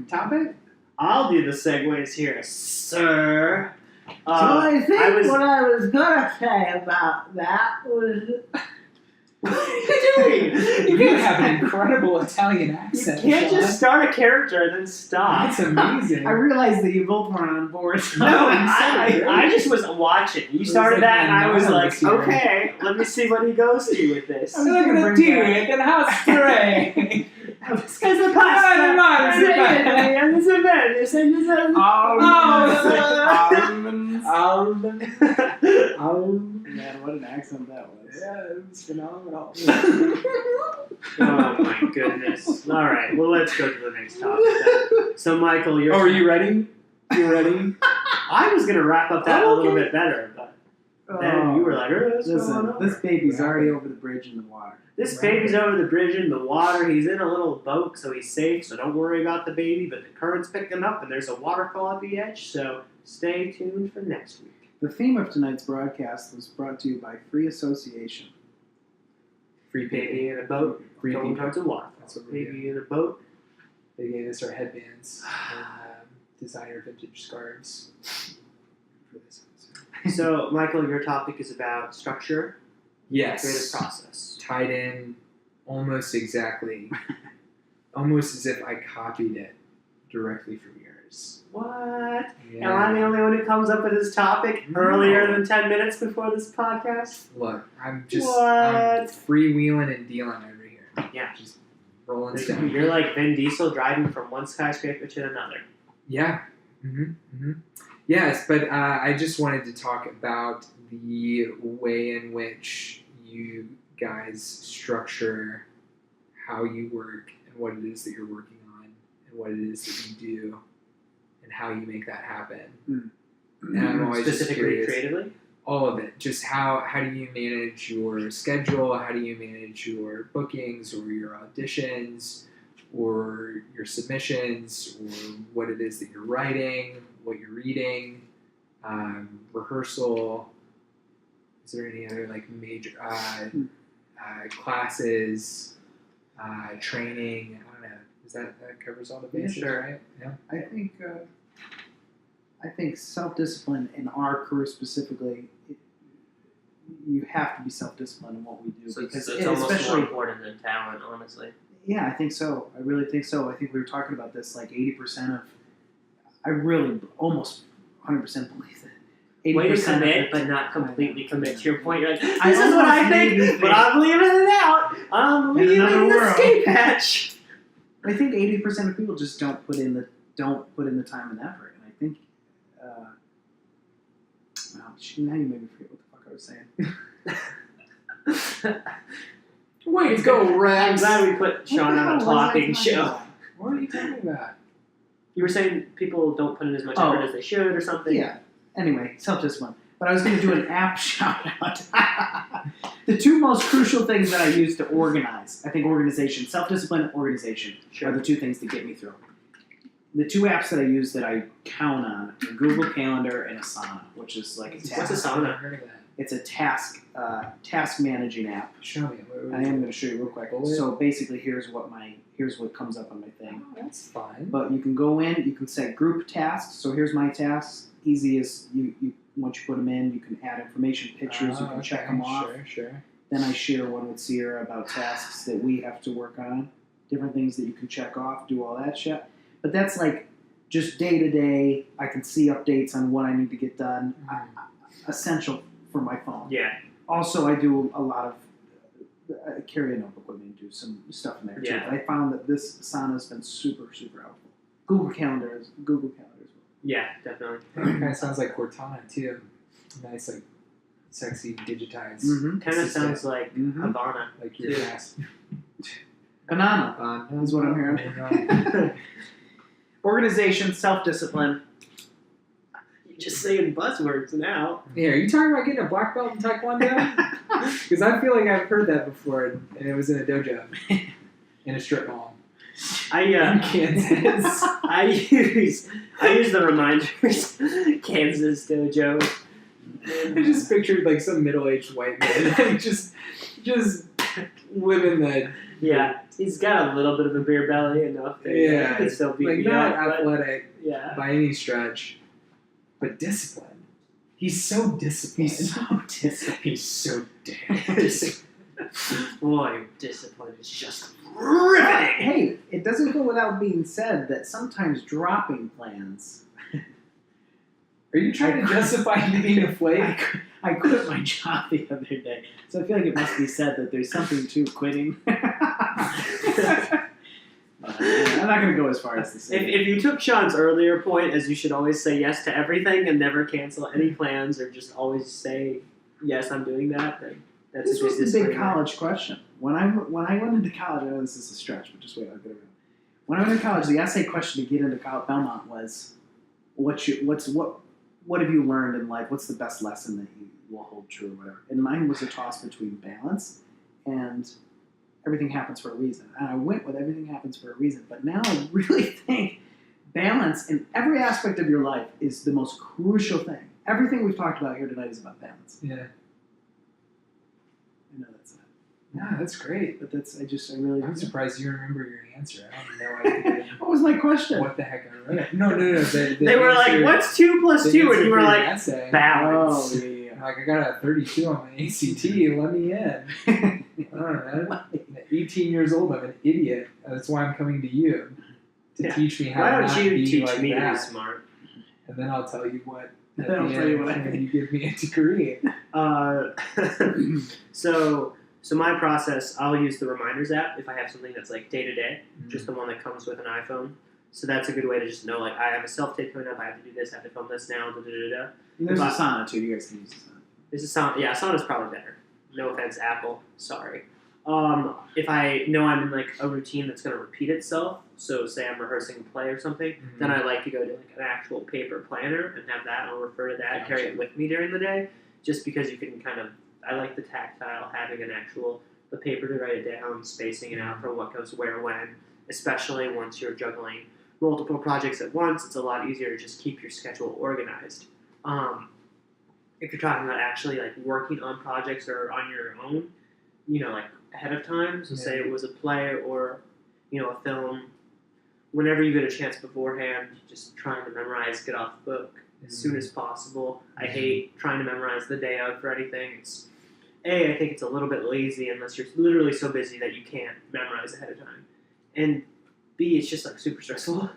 topic? I'll do the segues here, sir. So I think I was- what I was gonna say about that was What are you doing? You have an incredible Italian You accent. can't Sean. just start a character and then stop. That's amazing. I realized that you both weren't on board. No, I just was watching. You started like that, and I was like, anonymous here. okay, let me see what he goes to with this. I was gonna do it, and how stray. It's a pasta. Man, what an accent that was. Yeah, it was phenomenal. Oh my goodness. All right, well, let's go to the next topic then. So, Michael, you're. Oh, are you ready? You ready? I was gonna wrap up that a little bit better, but then you were like, what's going Listen, on? this baby's already over the bridge in the water. This baby's over the bridge in the water. He's in a little boat, so he's safe. So don't worry about the baby. But the current's picking up, and there's a waterfall at the edge. So stay tuned for next week. The theme of tonight's broadcast was brought to you by Free Association. Free baby. Baby in a boat, Free going people. towards a waterfall. That's what we're Baby in a boat. They gave us our headbands and designer vintage scarves for this episode. So, Michael, your topic is about structure, creative Yes. process. Tied in almost exactly, almost as if I copied it directly from yours. What? Yeah. Am I the only one who comes up with this topic No. earlier than 10 minutes before this podcast? Look, I'm just What? I'm freewheeling and dealing over here. Yeah. Just rolling stone. You're like Vin Diesel driving from one skyscraper to another. Yeah. Yes, but I just wanted to talk about the way in which you guys structure how you work and what it is that you're working on and what it is that you do and how you make that happen. And I'm always just Specifically, curious. creatively? All of it. Just how do you manage your schedule? How do you manage your bookings or your auditions or your submissions or what it is that you're writing, what you're reading, rehearsal. Is there any other like major classes, training? I don't know. That covers all the bases, Sure. right? Yeah. I think self-discipline in our career specifically, you have to be self-disciplined in what we do So because it's almost more especially important than talent, honestly. yeah, I think so. I really think so. I think we were talking about this. Like 80% of, I really almost 100% believe that. 80% Way to of commit, it- but not completely commit to your point. You're like, this I is what I almost maybe think, but I'm leaving it out. I'm In leaving another the world. escape hatch. I think 80% of people just don't put in the time and effort, and I think. Wow, now you made me forget what the fuck I was saying. Way to go, I'm Rex! glad we put Sean What the on hell a was I talking talking show. about? What are you talking about? You were saying people don't put in as much Oh. effort as they should or something? Yeah. Anyway, self-discipline. But I was going to do an app shout out. The two most crucial things that I use to organize, I think organization, self-discipline and organization are the two things that get me through. The two apps that I use that I count on are Google Calendar and Asana, which is like a task. What's Asana? I've never heard of that. It's a task managing app. Show me. I am going to show you real quick. Bullet? So basically, here's what comes up on my thing. Oh, that's fine. But you can go in, you can set group tasks. So here's my tasks. Easy as you once you put them in, you can add information, pictures, you can check them off. Sure. Then I share one with Sierra about tasks that we have to work on, different things that you can check off, do all that shit. But that's like just day to day. I can see updates on what I need to get done. Essential for my phone. Yeah. Also, I do a lot of I carry a notebook with me and do some stuff in there too. Yeah. But I found that this Asana has been super, super helpful. Google Calendar as well. Yeah, definitely. Kind of sounds like Cortana too. Nice, like sexy digitized, Mm-hmm. Kind of sounds like Mhm. Havana. like your Yeah. ass. Banana. Is what I'm hearing. Organization, self-discipline. You're just saying buzzwords now. Yeah, are you talking about getting a black belt in Taekwondo? Because I feel like I've heard that before, and it was in a dojo, in a strip mall I in Kansas. I use the reminders Kansas dojo. I just pictured like some middle-aged white man, like just living the Yeah, he's got a little bit of a beer belly enough that Yeah, he can still beat like me not up, but athletic yeah. by any stretch, but disciplined. He's so disciplined. He's so damn disciplined. Boy, discipline is just riveting. Hey, it doesn't go without being said that sometimes dropping plans. Are you trying to justify you being a flake? I quit my job the other day, so I feel like it must be said that there's something to quitting. I'm not going to go as far as to say. If you took Sean's earlier point, as you should always say yes to everything and never cancel any plans, or just always say yes, I'm doing that, then that's This a was good the big disclaimer. college question. When I went into college, I know this is a stretch, but just wait, I'll get around. When I went to college, the essay question to get into Belmont was, what have you learned in life? What's the best lesson that you will hold true or whatever? And mine was a toss between balance and everything happens for a reason. And I went with everything happens for a reason. But now I really think balance in every aspect of your life is the most crucial thing. Everything we've talked about here tonight is about balance. Yeah. I know that's not. Yeah, that's great. But I really. I'm surprised you remember your answer. I have no idea What was my question? what the heck I wrote. No. They were like, what's 2 plus 2? And you were like, essay. balance. Oh, yeah. I'm like, I got a 32 on my ACT. Let me in. I don't know. 18 years old. I'm an idiot. That's why I'm coming to you to Yeah. teach me how Why to don't not you be teach like me to that. be smart? And then I'll tell you what. At Then I'll the tell end you what I when think. you give me a degree. So my process, I'll use the reminders app if I have something that's like day to day, just the one that comes with an iPhone. So that's a good way to just know, like, I have a self-tape coming up, I have to do this, I have to film this now, da-da-da-da. There's But- Asana too. You guys can use Asana. This is Asana's probably better. No offense, Apple. Sorry. If I know I'm in like a routine that's going to repeat itself, so say I'm rehearsing a play or something, then I like to go to like an actual paper planner and have that. I'll refer to that, carry it with me during the day, just because you can I like the tactile, having the paper to write it down, spacing it out for what goes where when, especially once you're juggling multiple projects at once. It's a lot easier to just keep your schedule organized. If you're talking about actually like working on projects or on your own, like ahead of time, so say it was a play or, a film, whenever you get a chance beforehand, just trying to memorize, get off the book as soon as possible. I hate trying to memorize the day of for anything. It's A, I think it's a little bit lazy unless you're literally so busy that you can't memorize ahead of time. And B, it's just like super stressful.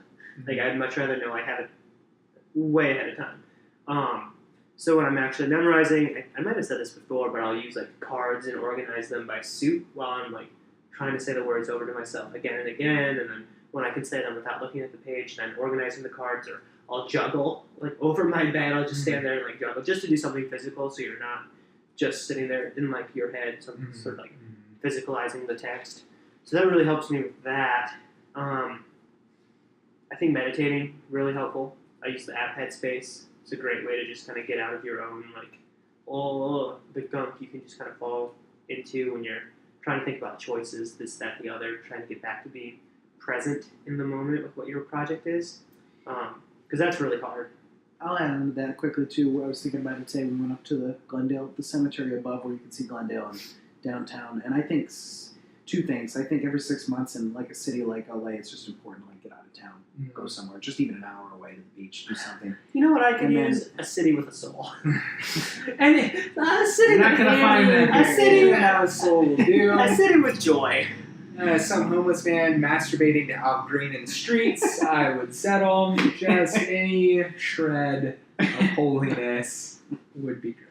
Like I'd much rather know I have it way ahead of time. So when I'm actually memorizing, I might have said this before, but I'll use like cards and organize them by suit while I'm like trying to say the words over to myself again and again, and then when I can say them without looking at the page, then I'm organizing the cards, or I'll juggle like over my bed. I'll just stand there and like juggle just to do something physical, so you're not just sitting there in like your head, so sort of like physicalizing the text. So that really helps me with that. I think meditating really helpful. I use the app Headspace. It's a great way to just kind of get out of your own like the gunk you can just kind of fall into when you're trying to think about choices, this, that, the other, trying to get back to being present in the moment with what your project is, because that's really hard. I'll add on to that quickly too. I was thinking about it today. We went up to the Glendale, the cemetery above where you can see Glendale and downtown. And I think two things. I think every 6 months in like a city like LA, it's just important to like get out of town, go somewhere, just even an hour away to the beach, do something. You know what I could use? A city with a soul. And a city. You're not gonna find that. A city without a soul, dude. A city with joy. Some homeless man masturbating to Al Green in the streets. I would settle. Just any shred of holiness would be great.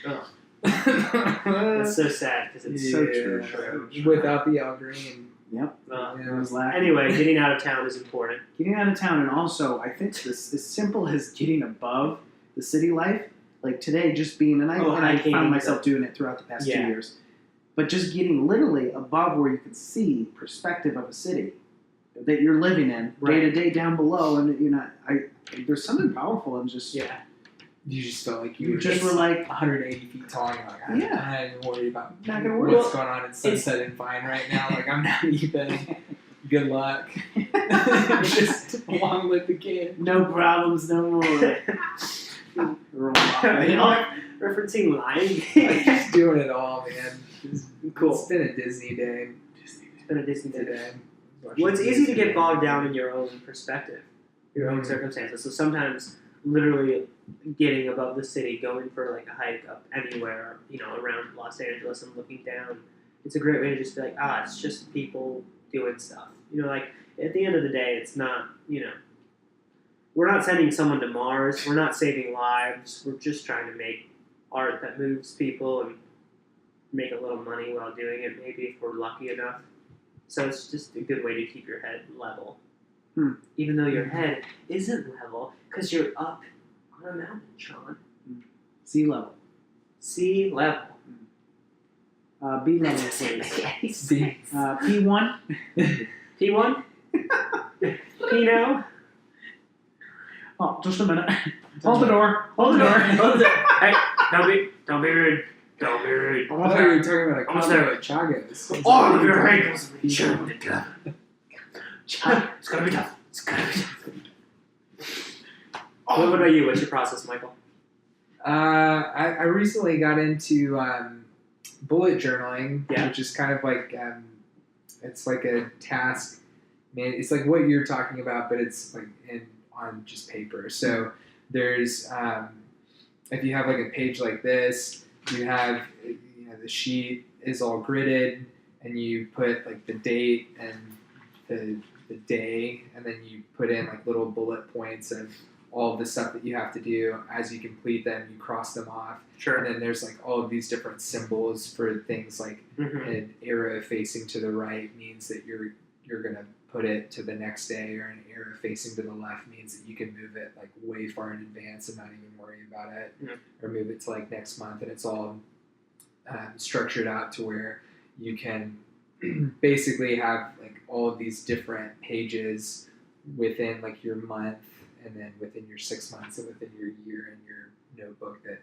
Oh. That's so sad because it's so true. Without the Al Green. Yep. Yeah. It was lacking. Anyway, getting out of town is important. Getting out of town, and also I think this as simple as getting above the city life. Like today, just being, and I found myself doing it throughout the past 2 years. But just getting literally above where you can see perspective of a city that you're living in, day to day down below, and you're not. There's something powerful in just. Yeah. You just felt like you were like 180 feet tall. And you're like, I'm not even worried about not gonna worry what's going on in Sunset and Vine right now. Like I'm not even. Good luck. Just along with the kid. No problems, no more. Referencing Lion King. Just doing it all, man. Cool. It's been a Disney day. It's been a Disney day. Today. Well, it's easy to get bogged down in your own perspective, your own circumstances. So sometimes, literally getting above the city, going for like a hike up anywhere, around Los Angeles and looking down, it's a great way to just be like, it's just people doing stuff. Like at the end of the day, it's not, we're not sending someone to Mars. We're not saving lives. We're just trying to make art that moves people and make a little money while doing it, maybe if we're lucky enough. So it's just a good way to keep your head level. Even though your head isn't level, because you're up on a mountain, Sean. Sea level. Sea level. B level, please. B. P1. P1? Pino? Oh, just a minute. Hold the door. Hold the door. Hey, don't be rude. Don't be rude. I thought you were talking about a Almost combo there. at Chagos. All of your ankles will be jammed together. It's gonna be tough. It's gonna be tough. What about you? What's your process, Michael? I recently got into bullet journaling, Yeah. which is kind of like it's like a task. Man, it's like what you're talking about, but it's like on just paper. So there's if you have like a page like this, you have the sheet is all gridded, and you put like the date and the day, and then you put in like little bullet points of all of the stuff that you have to do. As you complete them, you cross them off. Sure. And then there's like all of these different symbols for things like an arrow facing to the right means that you're gonna put it to the next day, or an arrow facing to the left means that you can move it like way far in advance and not even worry about it, or move it to like next month. And it's all structured out to where you can basically have like all of these different pages within like your month, and then within your 6 months, and within your year in your notebook, that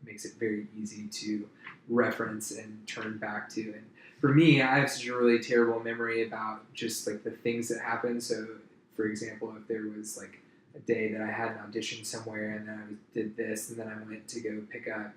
makes it very easy to reference and turn back to. And for me, I have such a really terrible memory about just like the things that happen. So for example, if there was like a day that I had an audition somewhere, and then I did this, and then I went to go pick up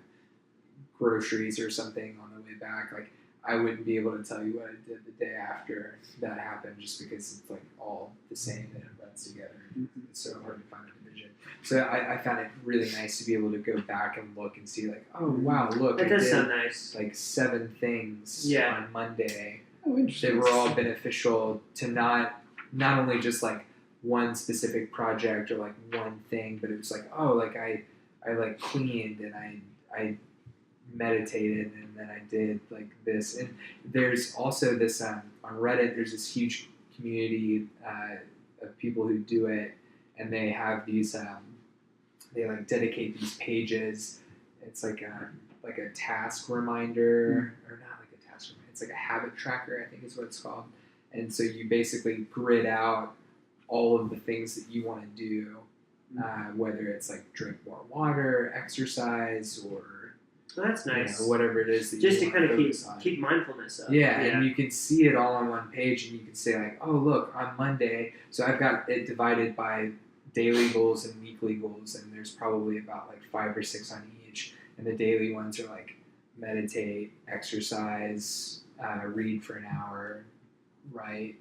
groceries or something on the way back, like I wouldn't be able to tell you what I did the day after that happened, just because it's like all the same and it runs together. It's so hard to find a division. So I found it really nice to be able to go back and look and see like, oh wow, look, That I does did sound nice. like 7 things Yeah. on Monday. Oh, They interesting. were all beneficial to not only just like one specific project or like one thing, but it was like, oh, like I like cleaned and I meditated and then I did like this. And there's also this on Reddit. There's this huge community of people who do it, and they have these they like dedicate these pages. It's like a task reminder, or not like a task reminder. It's like a habit tracker, I think is what it's called. And so you basically grid out all of the things that you want to do, whether it's like drink more water, exercise, or Well, that's nice. whatever it is that Just you to want kind of focus on. keep mindfulness up. Yeah, and you can see it all on one page, and you can say like, oh look, on Monday, so I've got it divided by daily goals and weekly goals, and there's probably about like 5 or 6 on each. And the daily ones are like meditate, exercise, read for an hour, write,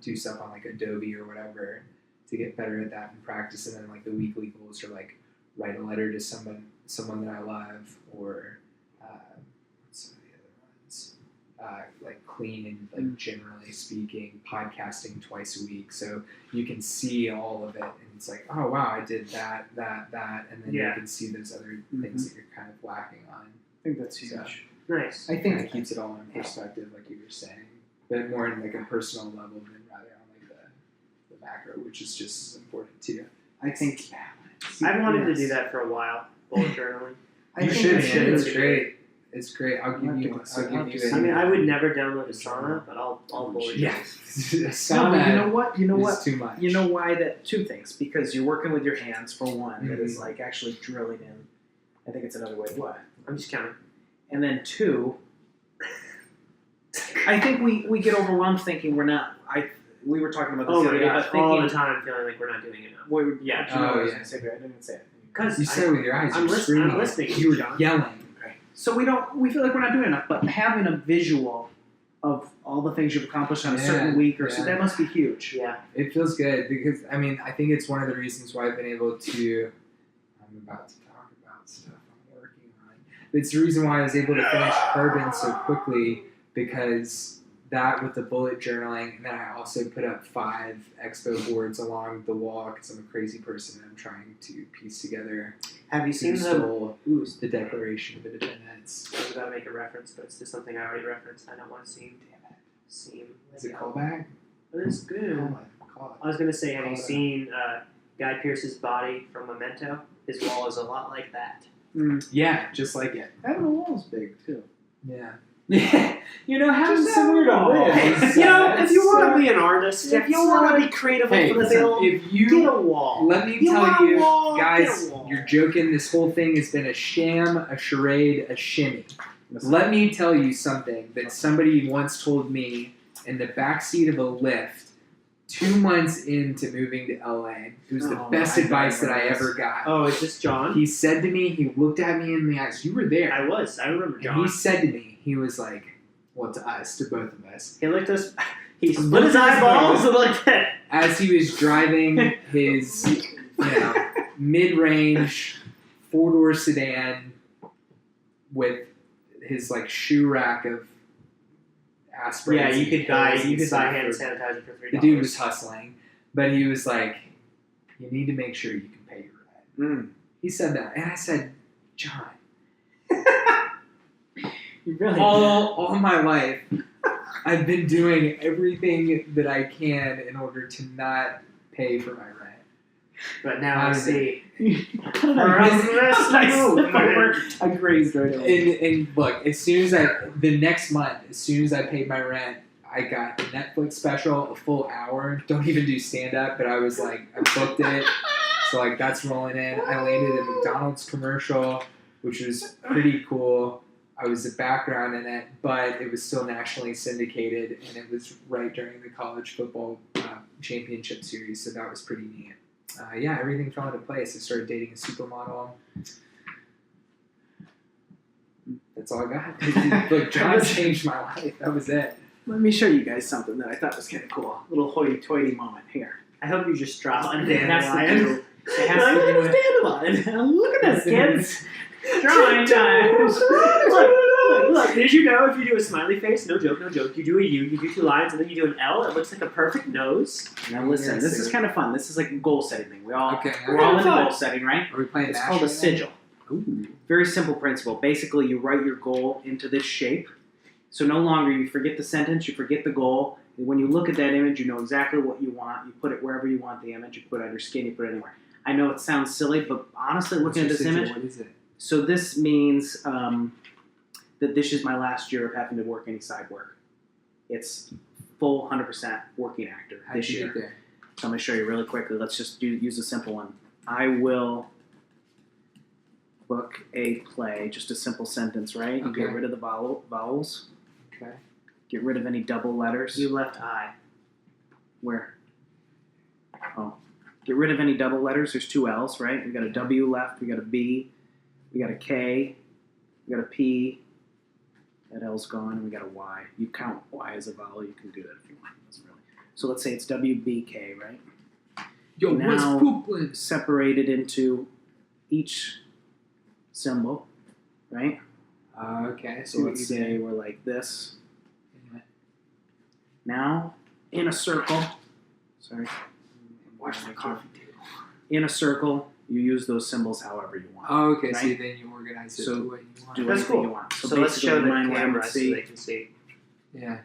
do stuff on like Adobe or whatever to get better at that and practice. And then like the weekly goals are like write a letter to someone that I love, or what's some of the other ones? Like clean and like generally speaking, podcasting twice a week. So you can see all of it, and it's like, oh wow, I did that, and then you can see those other things that you're kind of lacking on. I think that's huge. So, Nice. I I think think it keeps it all in perspective, like you were saying, but more in like a personal level than rather on like the macro, which is just as important too. I think I've wanted to yes. do that for a while. Bullet journaling. I You think should, I man. should. It's great. It's great. I'll give you. I'll I'll give you. I mean, I would never download Asana, but I'll bullet Yeah. journal. No, but you know what? You know It's what? too much. You know why that? 2 things. Because you're working with your hands for one. That is Mhm. like actually drilling in. I think it's another way to do it. I'm just counting. And then 2, I think we get overwhelmed thinking we're not. We were talking about this Oh the my other day, gosh, but all the thinking time feeling like we're not doing enough. yeah. Oh, I was yeah. gonna say, but I didn't even say it. Because You said it with your eyes. I'm You're listening- I'm screaming. listening, You were John. yelling. So we feel like we're not doing enough, but having a visual of all the things you've accomplished on a certain Yeah, week or so, yeah. that must be huge. yeah, It feels good because I mean I think it's one of the reasons why I've been able to. I'm about to talk about stuff I'm working on. It's the reason why I was able to finish Carbon so quickly, because that with the bullet journaling, and then I also put up 5 expo boards along the wall because I'm a crazy person and I'm trying to piece together have you seen who the? stole Ooh, the Declaration of Independence. I was about to make a reference, but it's just something I already referenced. I don't want to seem. Is it callback? It's good. Call it. I was gonna say, have you Call it. seen Guy Pearce's body from Memento? His wall is a lot like that. Yeah, just like it. That wall's big too. Yeah. Yeah. You know, having Just somewhere to have a wall. live. is, You know, if you it's, want to be an artist, if you want to be creative hey, and listen, fulfilled, if get you a wall. let me You tell want a you, wall, guys, get a wall. you're joking. This whole thing has been a sham, a charade, a shimmy. Let me tell you something that somebody once told me in the backseat of a Lyft 2 months into moving to LA. It was the Oh, best I advice that I remember ever got. Oh, is this John? He said to me, he looked at me in the eyes. You were there. I remember And John. he said to me, he was like, well, to us, to both of us, He looked us. He Look split his at his eyeballs eyes. and looked at. as he was driving his, mid-range 4-door sedan with his like shoe rack of aspirins. Yeah, you and could buy pills and hand stuff sanitizer for $3. The dude was hustling, but he was like, "You need to make sure you can pay your rent." He said that, and I said, "John, You really all my life, I've been doing everything that I can in order to not pay for my rent." But now How I did see. I grazed right over. And look, as soon as the next month, as soon as I paid my rent, I got a Netflix special, a full hour. Don't even do stand up, but I was like, I booked it. So like that's rolling in. I landed a McDonald's commercial, which was pretty cool. I was a background in it, but it was still nationally syndicated, and it was right during the college football championship series, so that was pretty neat. Yeah, everything fell into place. I started dating a supermodel. That's all I got. Look, John changed my life. That was it. Let me show you guys something that I thought was kind of cool. Little hoity-toity moment here. I hope you just drop a That's the dandelion. It has Like, to that do was with. dandelion. Look at this, kids. Drawing time. Look, did you know if you do a smiley face, no joke, you do a U, you do 2 lines, and then you do an L, it looks like a perfect nose. Now listen, Yeah, this so- is kind of fun. This is like a goal setting thing. We're all Okay. into fun. goal setting, right? Are we playing It's Mash called a right now? sigil. Ooh. Very simple principle. Basically, you write your goal into this shape. So no longer you forget the sentence, you forget the goal. When you look at that image, you know exactly what you want. You put it wherever you want the image. You put it on your skin, you put it anywhere. I know it sounds silly, but honestly, looking at What's this your image, sigil? What is it? so this means that this is my last year of having to work any side work. It's full 100% working actor How'd this you year. get there? So I'm going to show you really quickly. Let's just use a simple one. I will book a play, just a simple sentence, right? You get Okay. rid of the vowels. Okay. Get rid of any double letters. You left I. Where? Oh. Get rid of any double letters. There's 2 L's, right? We got a W left. We got a B. We got a K. We got a P. That L's gone. And we got a Y. You count Y as a vowel. You can do that if you want. Doesn't really. So let's say it's WBK, right? Yo, what's Now- pooping? Separated into each symbol, right? Okay. So let's say we're like this. Now, in a circle, sorry, Watch the coffee table. in a circle, you use those symbols however you want. Oh, okay. So Right? then you organize it So to what you want. Do That's anything cool. you want. So let's basically show the mine what I would camera so see. they can see. Yeah.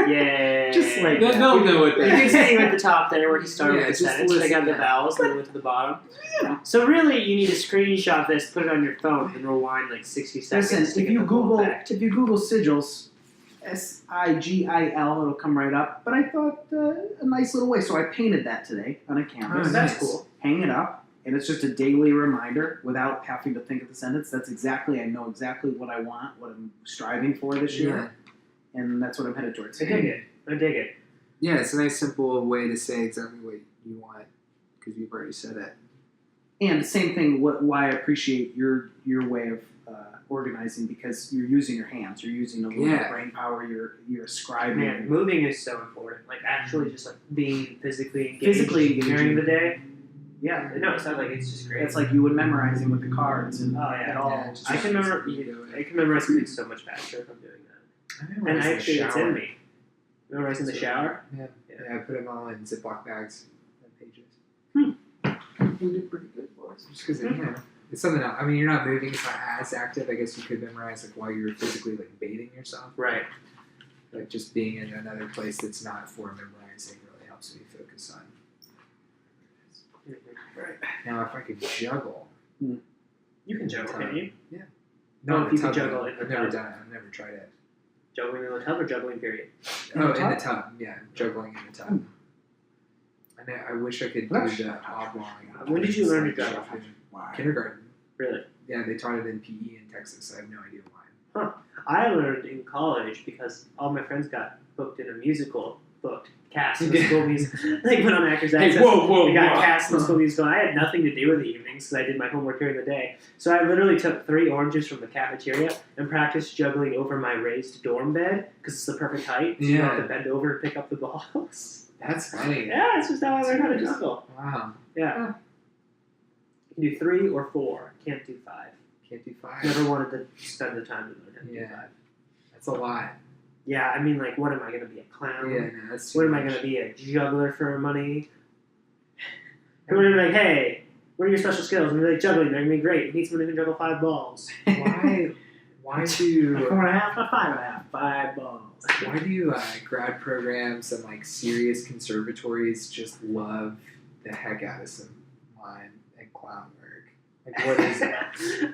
Yay. Just like that. They'll know what You that can is. see at the top there where he started Yeah, with the just sentence. They got listen the to that. vowels, and then went to the bottom. Yeah. So really, you need to screenshot this, put it on your phone, and rewind like 60 seconds. Listen, to if get you the full Google effect. sigils, SIGIL, it'll come right up. But I thought a nice little way, so I painted that today on a canvas. Oh, That's nice. cool. Hang it up, and it's just a daily reminder without having to think of the sentence. That's exactly, I know exactly what I want, what I'm striving for this year, and that's what I'm headed towards. I dig it. I dig it. Yeah, it's a nice simple way to say exactly what you want because you've already said it. And the same thing, why I appreciate your way of organizing, because you're using your hands, you're using a little bit of Yeah. brain power, you're scribing. Man, moving is so important. Like actually, just like being physically engaged, Physically engaging. during the day. Yeah, No, it sounds like it's just great. it's like you would memorizing with the cards and Oh, yeah. it all. Yeah, just- I can remember. I can memorize things so much faster if I'm doing that. And actually, it's in me. Memorize in the shower. Yeah, I put them all in Ziploc bags and pages. You did pretty good, boys. Just because, it's something else. I mean, you're not moving, it's not as active. I guess you could memorize like while you're physically like bathing yourself. Right. Like just being in another place that's not for memorizing really helps me focus on. Right. Now, if I could juggle. You can juggle, can you? No, Oh, if you tub, could juggle though. in the I've never tub. done it. I've never tried it. Juggling in the tub or juggling period? In the tub? tub. Yeah, juggling in the tub. I wish I could do the oblong. When did you learn to like, juggle? Wow. Kindergarten. Really? Yeah, they taught it in PE in Texas. I have no idea why. I learned in college because all my friends got booked in a musical, cast in the school music. Like when on Actors Access, we got cast in the school musical. I had nothing to do in the evenings because I did my homework during the day. So I literally took 3 oranges from the cafeteria and practiced juggling over my raised dorm bed because it's the perfect height. So you don't have to bend over and pick up the balls. That's funny. Yeah, it's just how I learned how to juggle. Wow. Yeah. You can do 3 or 4. Can't do 5. Can't do 5. Never wanted to spend the time to learn how to do Yeah. 5. That's a lot. Yeah, I mean, like, what am I going to be, a clown? Yeah, no, that's too What am I much. going to be, a juggler for money? And we're going to be like, hey, what are your special skills? And we're like, juggling, they're going to be great. You need someone who can juggle 5 balls. Why do 4.5, not 5.5, 5 balls. why do grad programs and like serious conservatories just love the heck out of some mime and clown work? Like, what is it?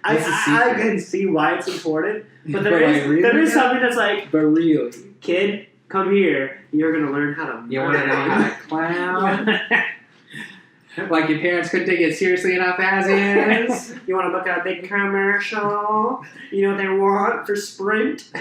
I What's the secret? can see why it's important, but there But, is like, really there is though? something that's like, But really, kid, come here. You're going to learn how to you want to know how to clown? Like your parents couldn't take it seriously enough as is. You want to look at a big commercial? You know what they want for Sprint?